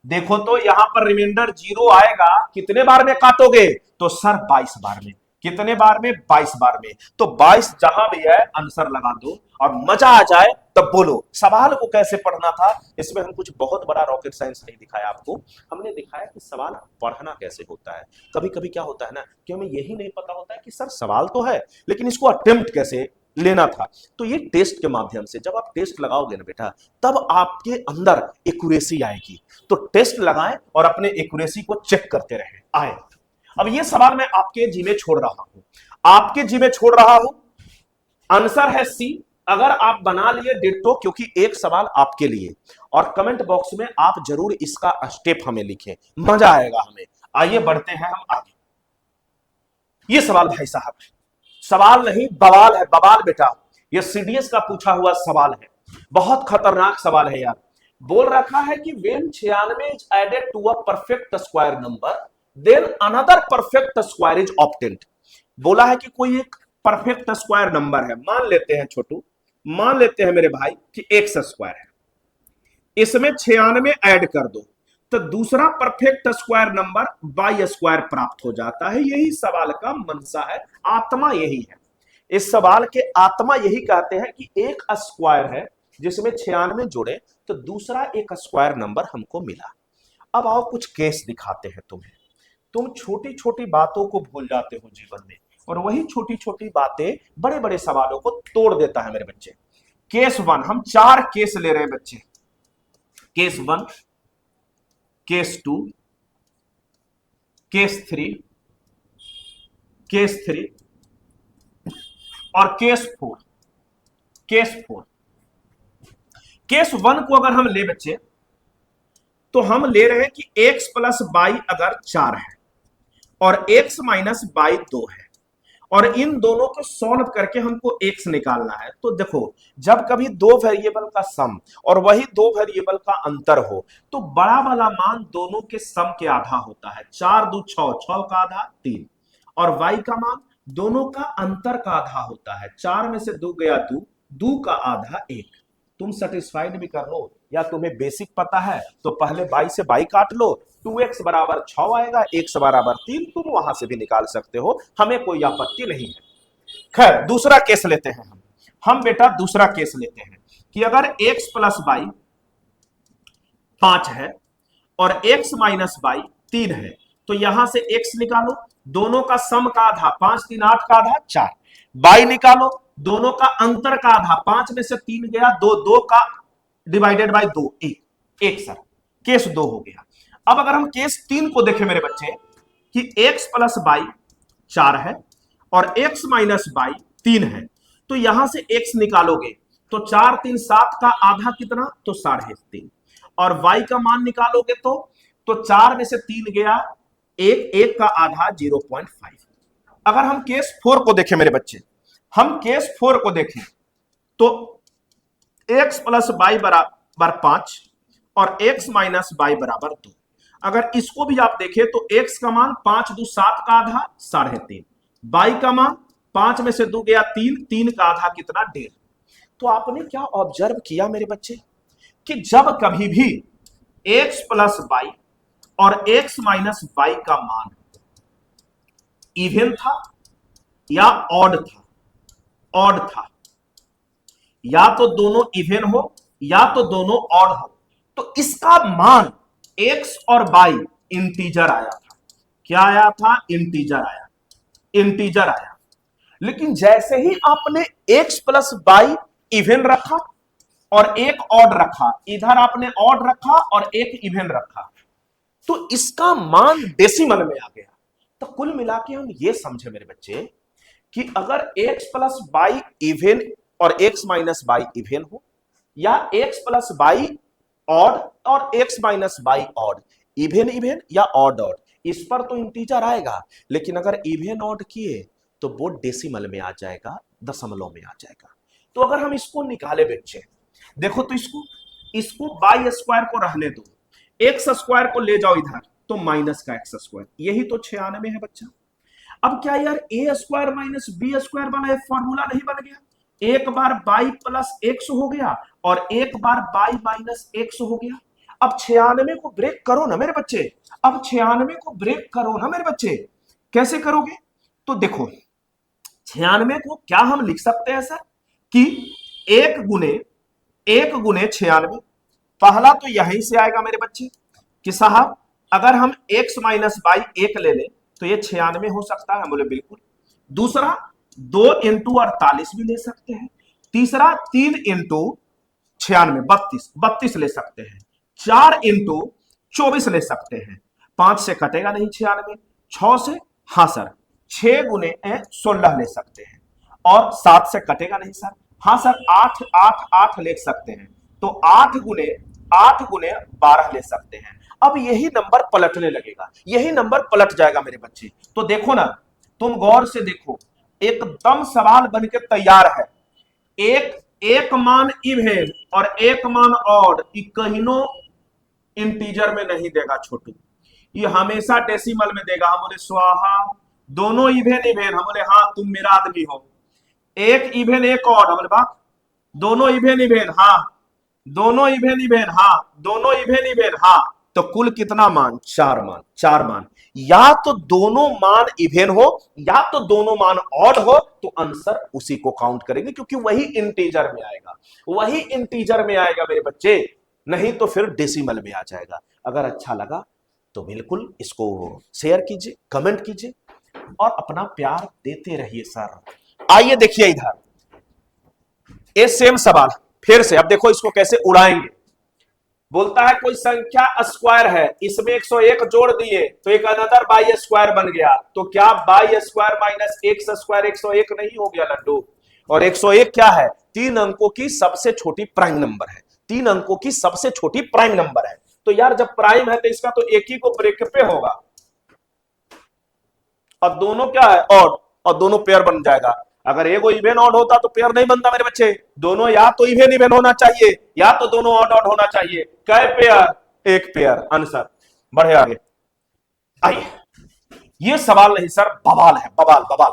देखो तो यहां पर रिमाइंडर 0 आएगा, कितने बार में काटोगे? तो सर 22 बार में। कितने बार में? 22 बार में। तो 22 जहां भी है आंसर लगा दो और मजा आ जाए तब बोलो। सवाल को कैसे पढ़ना था इसमें हम कुछ बहुत बड़ा रॉकेट साइंस नहीं दिखाया आपको। हमने दिखाया कि सवाल पढ़ना कैसे होता है। कभी कभी क्या होता है ना कि हमें यही नहीं पता होता है कि सर सवाल तो है लेकिन इसको अटेम्प्ट कैसे लेना था। तो ये टेस्ट के माध्यम से जब आप टेस्ट लगाओगे ना बेटा तब आपके अंदर एक्यूरेसी आएगी। तो टेस्ट लगाएं और अपने एक्यूरेसी को चेक करते रहें। आए, अब ये सवाल मैं आपके जी में छोड़ रहा हूं, आपके जी में छोड़ रहा हूं। आंसर है सी। अगर आप बना लिए डिट्टो, क्योंकि एक सवाल आपके लिए, और कमेंट बॉक्स में आप जरूर इसका स्टेप हमें लिखें, मजा आएगा हमें। आइए बढ़ते हैं हम आगे। ये सवाल भाई साहब सवाल नहीं बवाल है, बवाल बेटा। ये सीडीएस का पूछा हुआ सवाल है, बहुत खतरनाक सवाल है यार। बोल रखा है कि when 96 is added to a perfect square number then another perfect square is obtained। बोला है कि कोई एक परफेक्ट स्क्वायर नंबर है, मान लेते हैं छोटू, मान लेते हैं मेरे भाई कि एक्स स्क्वायर है, इसमें 96 ऐड कर दो तो दूसरा perfect square number Y square प्राप्त हो जाता है। यही सवाल का मनसा है, आत्मा यही है। इस सवाल के आत्मा यही कहते हैं कि एक स्क्वायर है जिसमें 96 जोड़े तो दूसरा एक स्क्वायर नंबर हमको मिला। अब आओ कुछ केस दिखाते हैं तुम्हें। तुम छोटी छोटी बातों को भूल जाते हो जीवन में और वही छोटी छोटी बातें बड़े बड़े सवालों को तोड़ देता है मेरे बच्चे। केस 1, हम 4 केस ले रहे हैं बच्चे। केस 1, केस 2, केस 3, केस 3 और केस 4। केस 4, केस 1 को अगर हम ले बच्चे तो हम ले रहे हैं कि x प्लस वाई अगर 4 है और x माइनस वाई 2 है और इन दोनों को सॉल्व करके हमको x निकालना है। तो देखो जब कभी दो वेरिएबल का सम और वही दो वेरिएबल का अंतर हो तो बड़ा वाला मान दोनों के सम के आधा होता है। 4 2 6, 6 का आधा 3, और y का मान दोनों का अंतर का आधा होता है। 4 में से 2 गया 2, 2 का आधा 1। तुम सेटिस्फाइड भी कर लो या तुम्हें बेसिक पता है तो पहले बाई से बाई काट लो, 2x बराबर 6 आएगा, x बराबर 3, तुम वहां से भी निकाल सकते हो, हमें कोई आपत्ति नहीं है। खैर दूसरा केस लेते हैं हम बेटा दूसरा केस लेते हैं कि अगर x प्लस वाई 5 है और x माइनस वाई 3 है तो यहां से x निकालो, दोनों का सम का आधा 5 3 8 का आधा 4, बाई निकालो, दोनों का अंतर का आधा 5 में से 3 गया 2, 2 का डिवाइडेड बाय 2 1 सर, केस 2 हो गया। अब अगर हम केस 3 को देखें मेरे बच्चे कि x प्लस वाई 4 है और x माइनस वाई 3 है तो यहां से x निकालोगे तो 4 3 7 का आधा कितना? तो 3.5, और y का मान निकालोगे तो 4 में से 3 गया 1, 1 का आधा 0.5। अगर हम केस 4 को देखें मेरे बच्चे, हम केस 4 को देखें तो x प्लस वाई बराबर 5 और x माइनस वाई बराबर 2। अगर इसको भी आप देखें तो x का मान 5 दू 7 का आधा 3.5, y का मान 5 में से 2 गया 3, 3 का आधा कितना 1.5। तो आपने क्या ऑब्जर्व किया मेरे बच्चे कि जब कभी भी x प्लस वाई और x माइनस वाई का मान इवन था या ऑड था, ऑड था, या तो दोनों इवन हो या तो दोनों ऑड हो, तो इसका मान x और y इंटीजर आया था। क्या आया था? इंटीजर आया, इंटीजर आया। लेकिन जैसे ही आपने x प्लस वाई इवन रखा और एक ऑड रखा, इधर आपने ऑड रखा और एक इवन रखा, तो इसका मान डेसिमल में आ गया। तो कुल मिला के हम ये समझे मेरे बच्चे कि अगर x प्लस वाई इवन और x माइनस वाई इवन हो, या x प्लस वाई ऑड और x minus Y odd, even even या ऑड ऑड, इस पर तो इंटीजर आएगा। लेकिन अगर इवन ऑड किए तो वो डेसिमल में आ जाएगा, दशमलव में आ जाएगा। तो अगर हम इसको निकाले बच्चे, देखो तो इसको वाई स्क्वायर को रहने दो, एक्स स्क्वायर को ले जाओ इधर, तो माइनस का एक्स स्क्वायर, यही तो 96 है बच्चा। अब क्या यार ए स्क्वायर माइनस बी स्क्वायर वाला फॉर्मूला नहीं बन गया? एक बार बाई प्लस एक्स हो गया और एक बार बाई माइनस एक्स हो गया। अब 96 को ब्रेक करो ना मेरे बच्चे, अब 96 को ब्रेक करो ना मेरे बच्चे। कैसे करोगे? तो देखो 96 को क्या हम लिख सकते हैं सर कि 1 गुने 96। पहला तो यहीं से आएगा मेरे बच्चे कि साहब अगर हम x माइनस बाई 1 ले लें तो ये 96 हो सकता है। हम बोले बिल्कुल। दूसरा 2 इंटू 48 भी ले सकते हैं। तीसरा 3 इंटू 96 32 ले सकते हैं। 4 इंटू 24 ले सकते हैं। 5 से कटेगा नहीं 96, 6 से, हाँ सर 6 गुने 16 ले सकते हैं, और 7 से कटेगा नहीं सर, हाँ सर 8 8 8 ले सकते हैं, तो 8 गुने 12 ले सकते हैं। अब यही नंबर पलटने लगेगा, यही नंबर पलट जाएगा मेरे बच्चे। तो देखो ना, तुम गौर से देखो, एकदम सवाल बनके तैयार है। एक मान इवन और एक मान ऑड, कहीं इंटीजर में नहीं देगा छोटू, ये हमेशा डेसिमल में देगा। हम बोले स्वाहा, दोनों इवन इवन, हम बोले हाँ तुम मेरा आदमी हो। एक इवन एक ऑड, हम बोले बात, दोनों इवन इवन, हाँ दोनों इवन इवन, हाँ दोनों इवन इवन, हाँ। तो कुल कितना मान? 4 मान, 4 मान। या तो दोनों मान इवन हो या तो दोनों मान ऑड हो, तो आंसर उसी को काउंट करेंगे, क्योंकि वही इंटीजर में आएगा, वही इंटीजर में आएगा मेरे बच्चे, नहीं तो फिर डेसिमल में आ जाएगा। अगर अच्छा लगा तो बिल्कुल इसको शेयर कीजिए, कमेंट कीजिए और अपना प्यार देते रहिए सर। आइए देखिए इधर, ये सेम सवाल फिर से। अब देखो इसको कैसे उड़ाएंगे। बोलता है कोई संख्या स्क्वायर है, इसमें 101 जोड़ दिए तो एक अनदर बाई स्क्वायर बन गया, तो क्या by square minus x square 101 नहीं हो गया लड्डू? और 101 क्या है? 3 अंकों की सबसे छोटी प्राइम नंबर है, 3 अंकों की सबसे छोटी प्राइम नंबर है। तो यार जब प्राइम है तो इसका तो एक ही को ब्रेक पे होगा, और दोनों क्या है? ऑड, और दोनों पेयर बन जाएगा। अगर एगो इवन ऑड होता तो पेयर नहीं बनता मेरे बच्चे, दोनों या तो इवन इवन होना चाहिए या तो दोनों ऑड ऑड होना चाहिए। कै पेयर? एक पेयर। आंसर बढ़े आगे। आइए, ये सवाल नहीं सर, बवाल है, बवाल बवाल।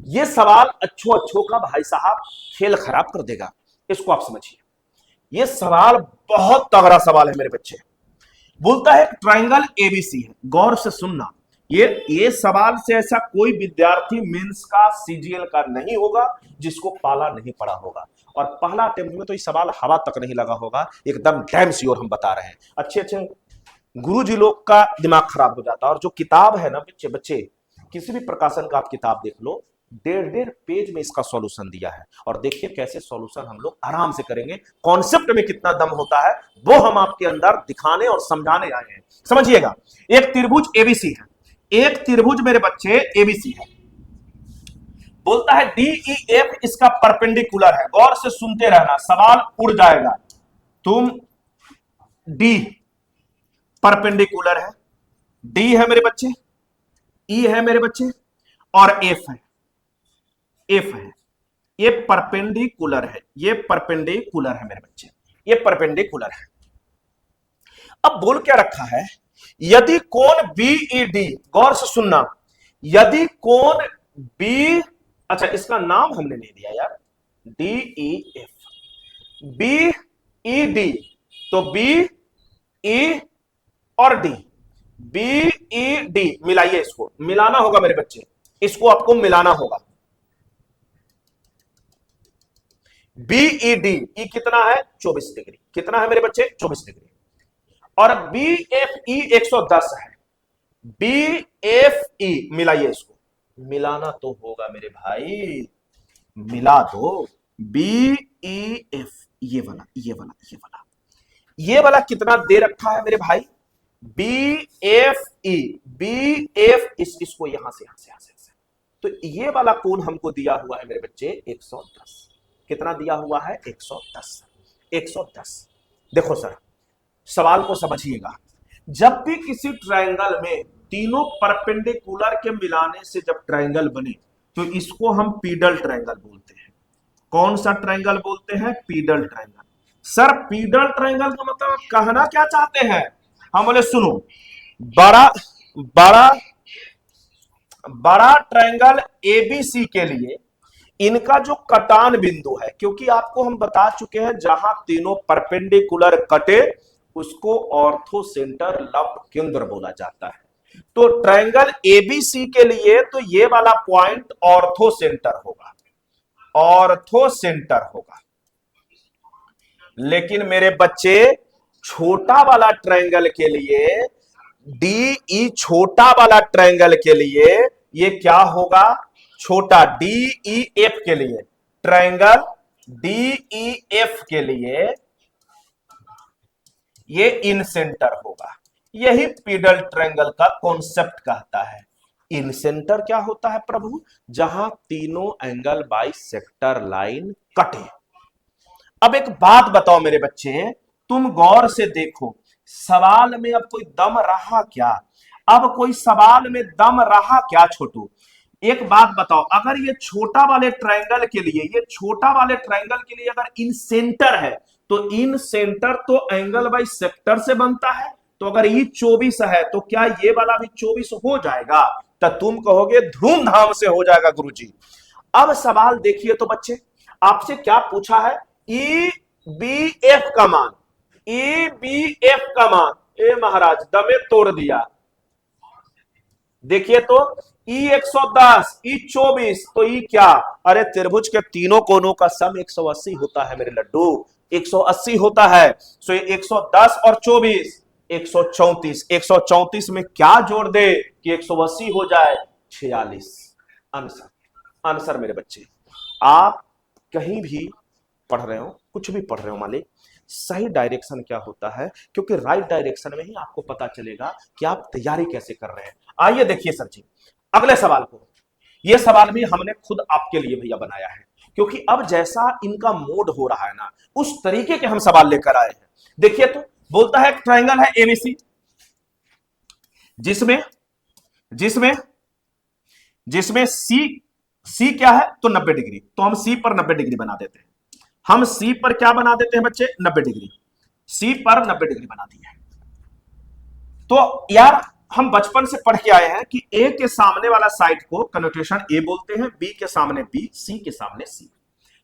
ये सवाल अच्छो का भाई साहब खेल खराब कर देगा, इसको आप समझिए। ये सवाल बहुत तगड़ा सवाल है मेरे बच्चे। बोलता है ट्राइंगल एबीसी है, गौर से सुनना। ये सवाल से ऐसा कोई विद्यार्थी मेंस का सीजीएल का नहीं होगा जिसको पाला नहीं पड़ा होगा, और पहला अटेम्प्ट में तो ये सवाल हवा तक नहीं लगा होगा, एकदम डैम श्योर हम बता रहे हैं। अच्छे गुरुजी लोग का दिमाग खराब हो जाता है। और जो किताब है ना बच्चे, किसी भी प्रकाशन का आप किताब देख लो, 1.5 पेज में इसका सॉल्यूशन दिया है। और देखिए कैसे सॉल्यूशन हम लोग आराम से करेंगे, कॉन्सेप्ट में कितना दम होता है वो हम आपके अंदर दिखाने और समझाने आए हैं। समझिएगा, एक त्रिभुज एबीसी है, एक त्रिभुज मेरे बच्चे एबीसी है। बोलता है DEF इसका परपेंडिकुलर है। गौर से सुनते रहना, सवाल उड़ जाएगा। तुम D परपेंडिकुलर है, D है मेरे बच्चे, E है मेरे बच्चे, और F है, F है। ये परपेंडिकुलर है, ये परपेंडिकुलर है मेरे बच्चे, ये परपेंडिकुलर है। अब बोल क्या रखा है, यदि कोण बीईडी, गौर से सुनना, यदि कोण बी, अच्छा इसका नाम हमने नहीं दिया यार, D E F, B E D, तो बी ई और डी, बी ई डी मिलाइए, इसको मिलाना होगा मेरे बच्चे, इसको आपको मिलाना होगा। बीई डी, ई कितना है 24 डिग्री, कितना है मेरे बच्चे 24 डिग्री, और बी एफ ई 110 है, बी एफ ई मिलाइए इसको, मिलाना तो होगा मेरे भाई, मिला दो, बी ई एफ, ये वाला ये वाला ये वाला ये वाला कितना दे रखा है मेरे भाई, B F E, B F, इसको यहां से यहां से यहां से, तो ये वाला कोण हमको दिया हुआ है मेरे बच्चे 110, कितना दिया हुआ है 110, 110। देखो सर, सवाल को समझिएगा, जब भी किसी ट्रायंगल में तीनों परपेंडिकुलर के मिलाने से जब ट्रायंगल बने तो इसको हम पीडल ट्रायंगल बोलते हैं। कौन सा ट्रायंगल बोलते हैं, pedal triangle. Sir pedal triangle का मतलब कहना क्या चाहते हैं, हम बोले सुनो, बड़ा बड़ा बड़ा ट्रायंगल एबीसी के लिए इनका जो कटान बिंदु है, क्योंकि आपको हम बता चुके हैं जहां तीनों परपेंडिकुलर कटे उसको ऑर्थो सेंटर लंब केंद्र बोला जाता है। तो ट्रायंगल एबीसी के लिए तो ये वाला पॉइंट ऑर्थो सेंटर होगा, ऑर्थो सेंटर होगा। लेकिन मेरे बच्चे छोटा वाला ट्रायंगल के लिए, डीई छोटा वाला ट्रायंगल के लिए ये क्या होगा, छोटा डीईएफ के लिए, ट्रायंगल डीईएफ के लिए ये इन सेंटर होगा। यही पीडल ट्रायंगल का कॉन्सेप्ट कहता है। इन सेंटर क्या होता है प्रभु, जहां तीनों एंगल बाइसेक्टर लाइन कटे। अब एक बात बताओ मेरे बच्चे, तुम गौर से देखो, सवाल में अब कोई दम रहा क्या, अब कोई सवाल में दम रहा क्या छोटू, एक बात बताओ, अगर ये छोटा वाले ट्रायंगल के लिए, ये छोटा वाले ट्रायंगल के लिए अगर इन सेंटर है, तो इन सेंटर तो एंगल बाई सेक्टर से बनता है, तो अगर ये 24 है तो क्या ये वाला भी 24 हो जाएगा, तो तुम कहोगे धूमधाम से हो जाएगा गुरुजी। अब सवाल देखिए तो बच्चे, आपसे क्या पूछा है, ई बी एफ का मान, ई बी एफ का मान, ए महाराज दमे तोड़ दिया। देखिए तो ई 110, ई 24, तो ई क्या, अरे त्रिभुज के तीनों कोनों का सम 180 होता है मेरे लड्डू, 180 होता है। सो ये 110 और 24 134, 134 में क्या जोड़ दे कि 180 हो जाए, 46। आंसर, आंसर मेरे बच्चे, आप कहीं भी पढ़ रहे हो, कुछ भी पढ़ रहे हो मालिक, सही डायरेक्शन क्या होता है, क्योंकि राइट डायरेक्शन में ही आपको पता चलेगा कि आप तैयारी कैसे कर रहे हैं। आइए देखिए सर जी अगले सवाल को, यह सवाल भी हमने खुद आपके लिए भैया बनाया है, क्योंकि अब जैसा इनका मोड हो रहा है ना, उस तरीके के हम सवाल लेकर आए हैं। देखिए तो बोलता है ट्रायंगल है एबीसी, जिसमें जिसमें जिसमें सी क्या है, तो 90 डिग्री, तो हम सी पर 90 डिग्री बना देते हैं। हम सी पर क्या बना देते हैं बच्चे, 90 डिग्री, सी पर 90 डिग्री बना दिया है। तो यार हम बचपन से पढ़ के आए हैं कि ए के सामने वाला साइड को कनोटेशन ए बोलते हैं, बी के सामने बी, सी के सामने सी।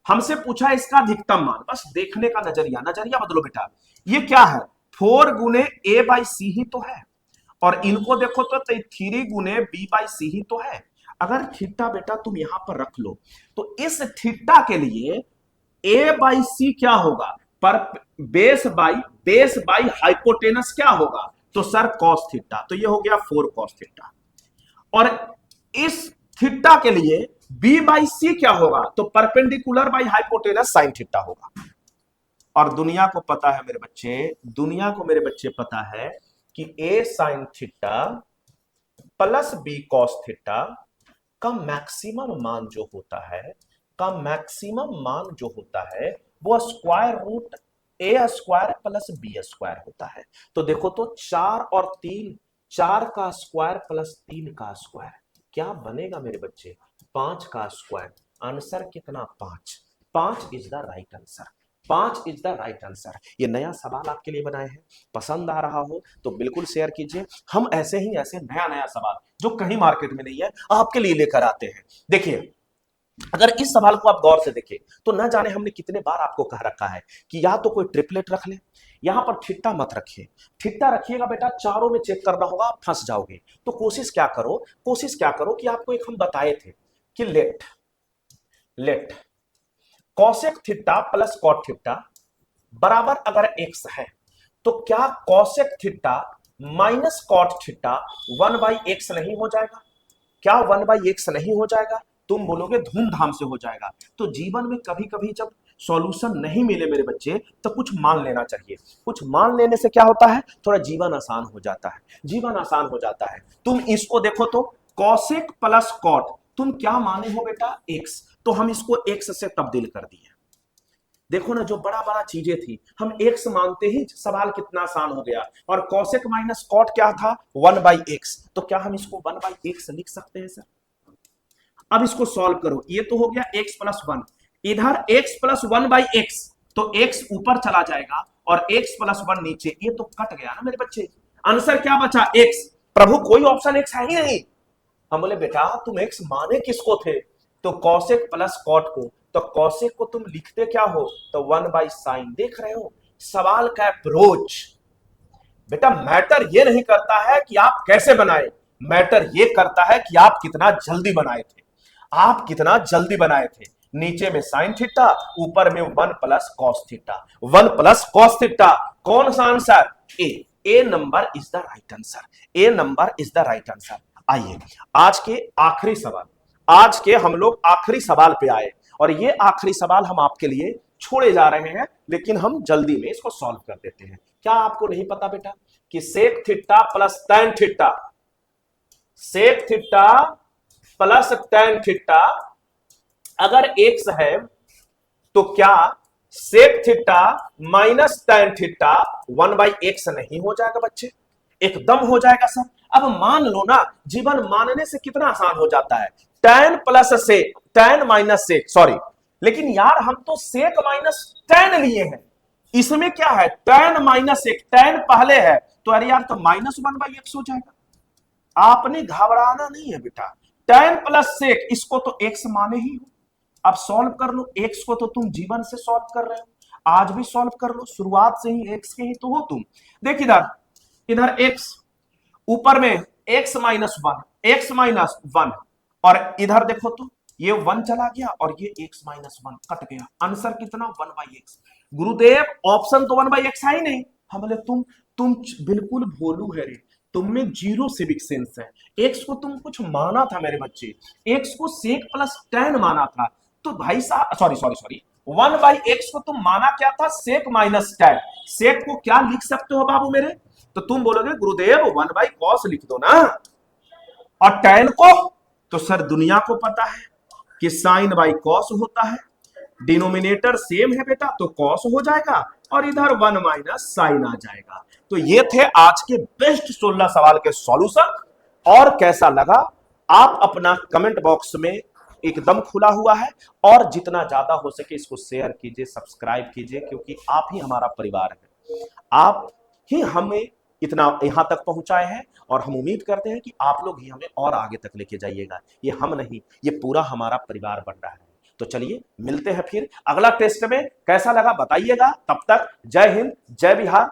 हमसे पूछा इसका अधिकतम मान, बस देखने का नजरिया, नजरिया बदलो बेटा। ये क्या है, 4 गुने ए बाई सी ही तो है, और इनको देखो तो 3 गुने बी बाई सी ही तो है। अगर थीटा बेटा तुम यहां पर रख लो, तो इस थीटा के लिए ए बाई सी क्या होगा, पर बेस बाई हाइपोटेनस क्या होगा, तो सर कॉस थीटा, तो ये हो गया 4 कॉस थीटा। और इस थीटा के लिए बी बाई सी क्या होगा, तो perpendicular by hypotenuse sine theta होगा। और दुनिया को पता है मेरे बच्चे, दुनिया को मेरे बच्चे पता है कि a sine theta plus b cos theta का मैक्सिमम मान जो होता है, का मैक्सिमम मान जो होता है वो स्क्वायर रूट ए स्क्वायर प्लस बी स्क्वायर होता है। तो देखो तो 4 और 3, 4 का स्क्वायर प्लस 3 का स्क्वायर क्या बनेगा मेरे बच्चे, 5 का स्क्वायर। आंसर कितना, 5, 5 is the right answer. 5 is the right answer. ये नया सवाल आपके लिए बनाए हैं, पसंद आ रहा हो तो बिल्कुल शेयर कीजिए। हम ऐसे ही ऐसे नया नया सवाल जो कहीं मार्केट में नहीं है आपके लिए लेकर आते हैं। देखिए, अगर इस सवाल को आप गौर से देखें तो न जाने हमने कितने बार आपको कह रखा है कि या तो कोई ट्रिपलेट रख ले, यहां पर ठिट्टा मत रखिए। ठिट्टा रखिएगा बेटा, चारों में चेक करना होगा, आप फंस जाओगे। तो कोशिश क्या करो कि आपको एक हम बताए थे कि let let cosec theta plus cot theta बराबर अगर एक्स है तो क्या cosec theta minus cot theta 1/x नहीं हो जाएगा? क्या 1/x नहीं हो जाएगा? तुम बोलोगे धूमधाम से हो जाएगा। तो जीवन में कभी कभी जब सॉल्यूशन नहीं मिले मेरे बच्चे, तो कुछ मान लेना चाहिए। कुछ मान लेने से क्या होता है, थोड़ा जीवन आसान हो जाता है, जीवन आसान हो जाता है। तुम इसको देखो तो कॉसेक प्लस कॉट, तुम क्या माने हो बेटा, एक्स, तो हम इसको एक्स से तब्दील कर दिए। देखो ना, जो बड़ा बड़ा चीजें थी हम एक्स मानते ही सवाल कितना आसान हो गया। और कॉसेक माइनस कॉट क्या था, 1/x, तो क्या हम इसको 1/x लिख सकते हैं सर? अब इसको सॉल्व करो, ये तो हो गया x प्लस 1, इधर x प्लस 1/x, तो x ऊपर चला जाएगा और x प्लस 1 नीचे, ये तो कट गया ना मेरे बच्चे। आंसर क्या बचा, x। प्रभु कोई ऑप्शन x है ही नहीं। हम बोले बेटा तुम x माने किसको थे, तो कॉसेक प्लस कॉट को। तो कॉसेक को तुम लिखते क्या हो, तो 1/sin। देख रहे हो सवाल का अप्रोच। बेटा मैटर ये नहीं करता है कि आप कैसे बनाए, मैटर ये करता है कि आप कितना जल्दी बनाए थे, आप कितना जल्दी बनाए थे। नीचे में साइन थीटा, ऊपर में 1 plus cos theta, 1 plus cos theta. कौन सा answer, A number is the right answer, A number is the right answer. आइए आज के आखिरी सवाल, आज के हम लोग आखिरी सवाल पे आए, और ये आखिरी सवाल हम आपके लिए छोड़े जा रहे हैं, लेकिन हम जल्दी में इसको सॉल्व कर देते हैं। क्या आपको नहीं पता बेटा कि sec theta plus tan theta, sec theta plus tan theta अगर एक्स है तो क्या sec theta minus tan theta 1/x नहीं हो जाएगा बच्चे? एकदम हो जाएगा सर। अब मान लो ना, जीवन मानने से कितना आसान हो जाता है, tan plus sec, tan minus sec, sorry, लेकिन यार हम तो सेक माइनस टैन लिए हैं, इसमें क्या है टैन माइनस सेक, टैन पहले है तो अरे यार तो माइनस 1/x हो जाएगा। आपने घबराना नहीं है बेटा, टैन प्लस सेक, इसको तो एक्स माने ही हो। अब सॉल्व कर लो, एक्स को तो तुम जीवन से सॉल्व कर रहे हो, आज भी सॉल्व कर लो, शुरुआत से ही एक्स के ही तो हो तुम। देख इधर, इधर एक्स, ऊपर में एक्स माइनस 1, एक्स माइनस 1, और इधर देखो तो ये 1 चला गया और ये एक्स माइनस 1 कट गया। आंसर कितना, 1/x। गुरुदेव ऑप्शन तो 1/x है ही नहीं। हम बोले तुम बिल्कुल भोलू है रे, तुम में जीरो सिविक सेंस है। एक्स को तुम कुछ माना था मेरे बच्चे, एक्स को सेक प्लस टैन माना था, तो भाई साहब सॉरी सॉरी सॉरी 1/x को तुम माना क्या था, सेक माइनस टैन। सेक को क्या लिख सकते हो बाबू मेरे, तो तुम बोलोगे गुरुदेव 1/cos लिख दो ना। और टैन को तो सर दुनिया को पता है कि साइन बाई कॉस होता है, डिनोमिनेटर सेम है बेटा तो कॉस हो जाएगा, और इधर 1 माइनस साइन आ जाएगा। तो ये थे आज के बेस्ट 16 सवाल के सॉल्यूशन। और कैसा लगा, आप अपना कमेंट बॉक्स में एकदम खुला हुआ है, और जितना ज्यादा हो सके इसको शेयर कीजिए, सब्सक्राइब कीजिए, क्योंकि आप ही हमारा परिवार है, आप ही हमें इतना यहां तक पहुंचाए हैं, और हम उम्मीद करते हैं कि आप लोग ही हमें और आगे तक लेके जाइएगा। ये हम नहीं, ये पूरा हमारा परिवार बन रहा है। तो चलिए मिलते हैं फिर अगला टेस्ट में, कैसा लगा बताइएगा। तब तक जय हिंद, जय बिहार,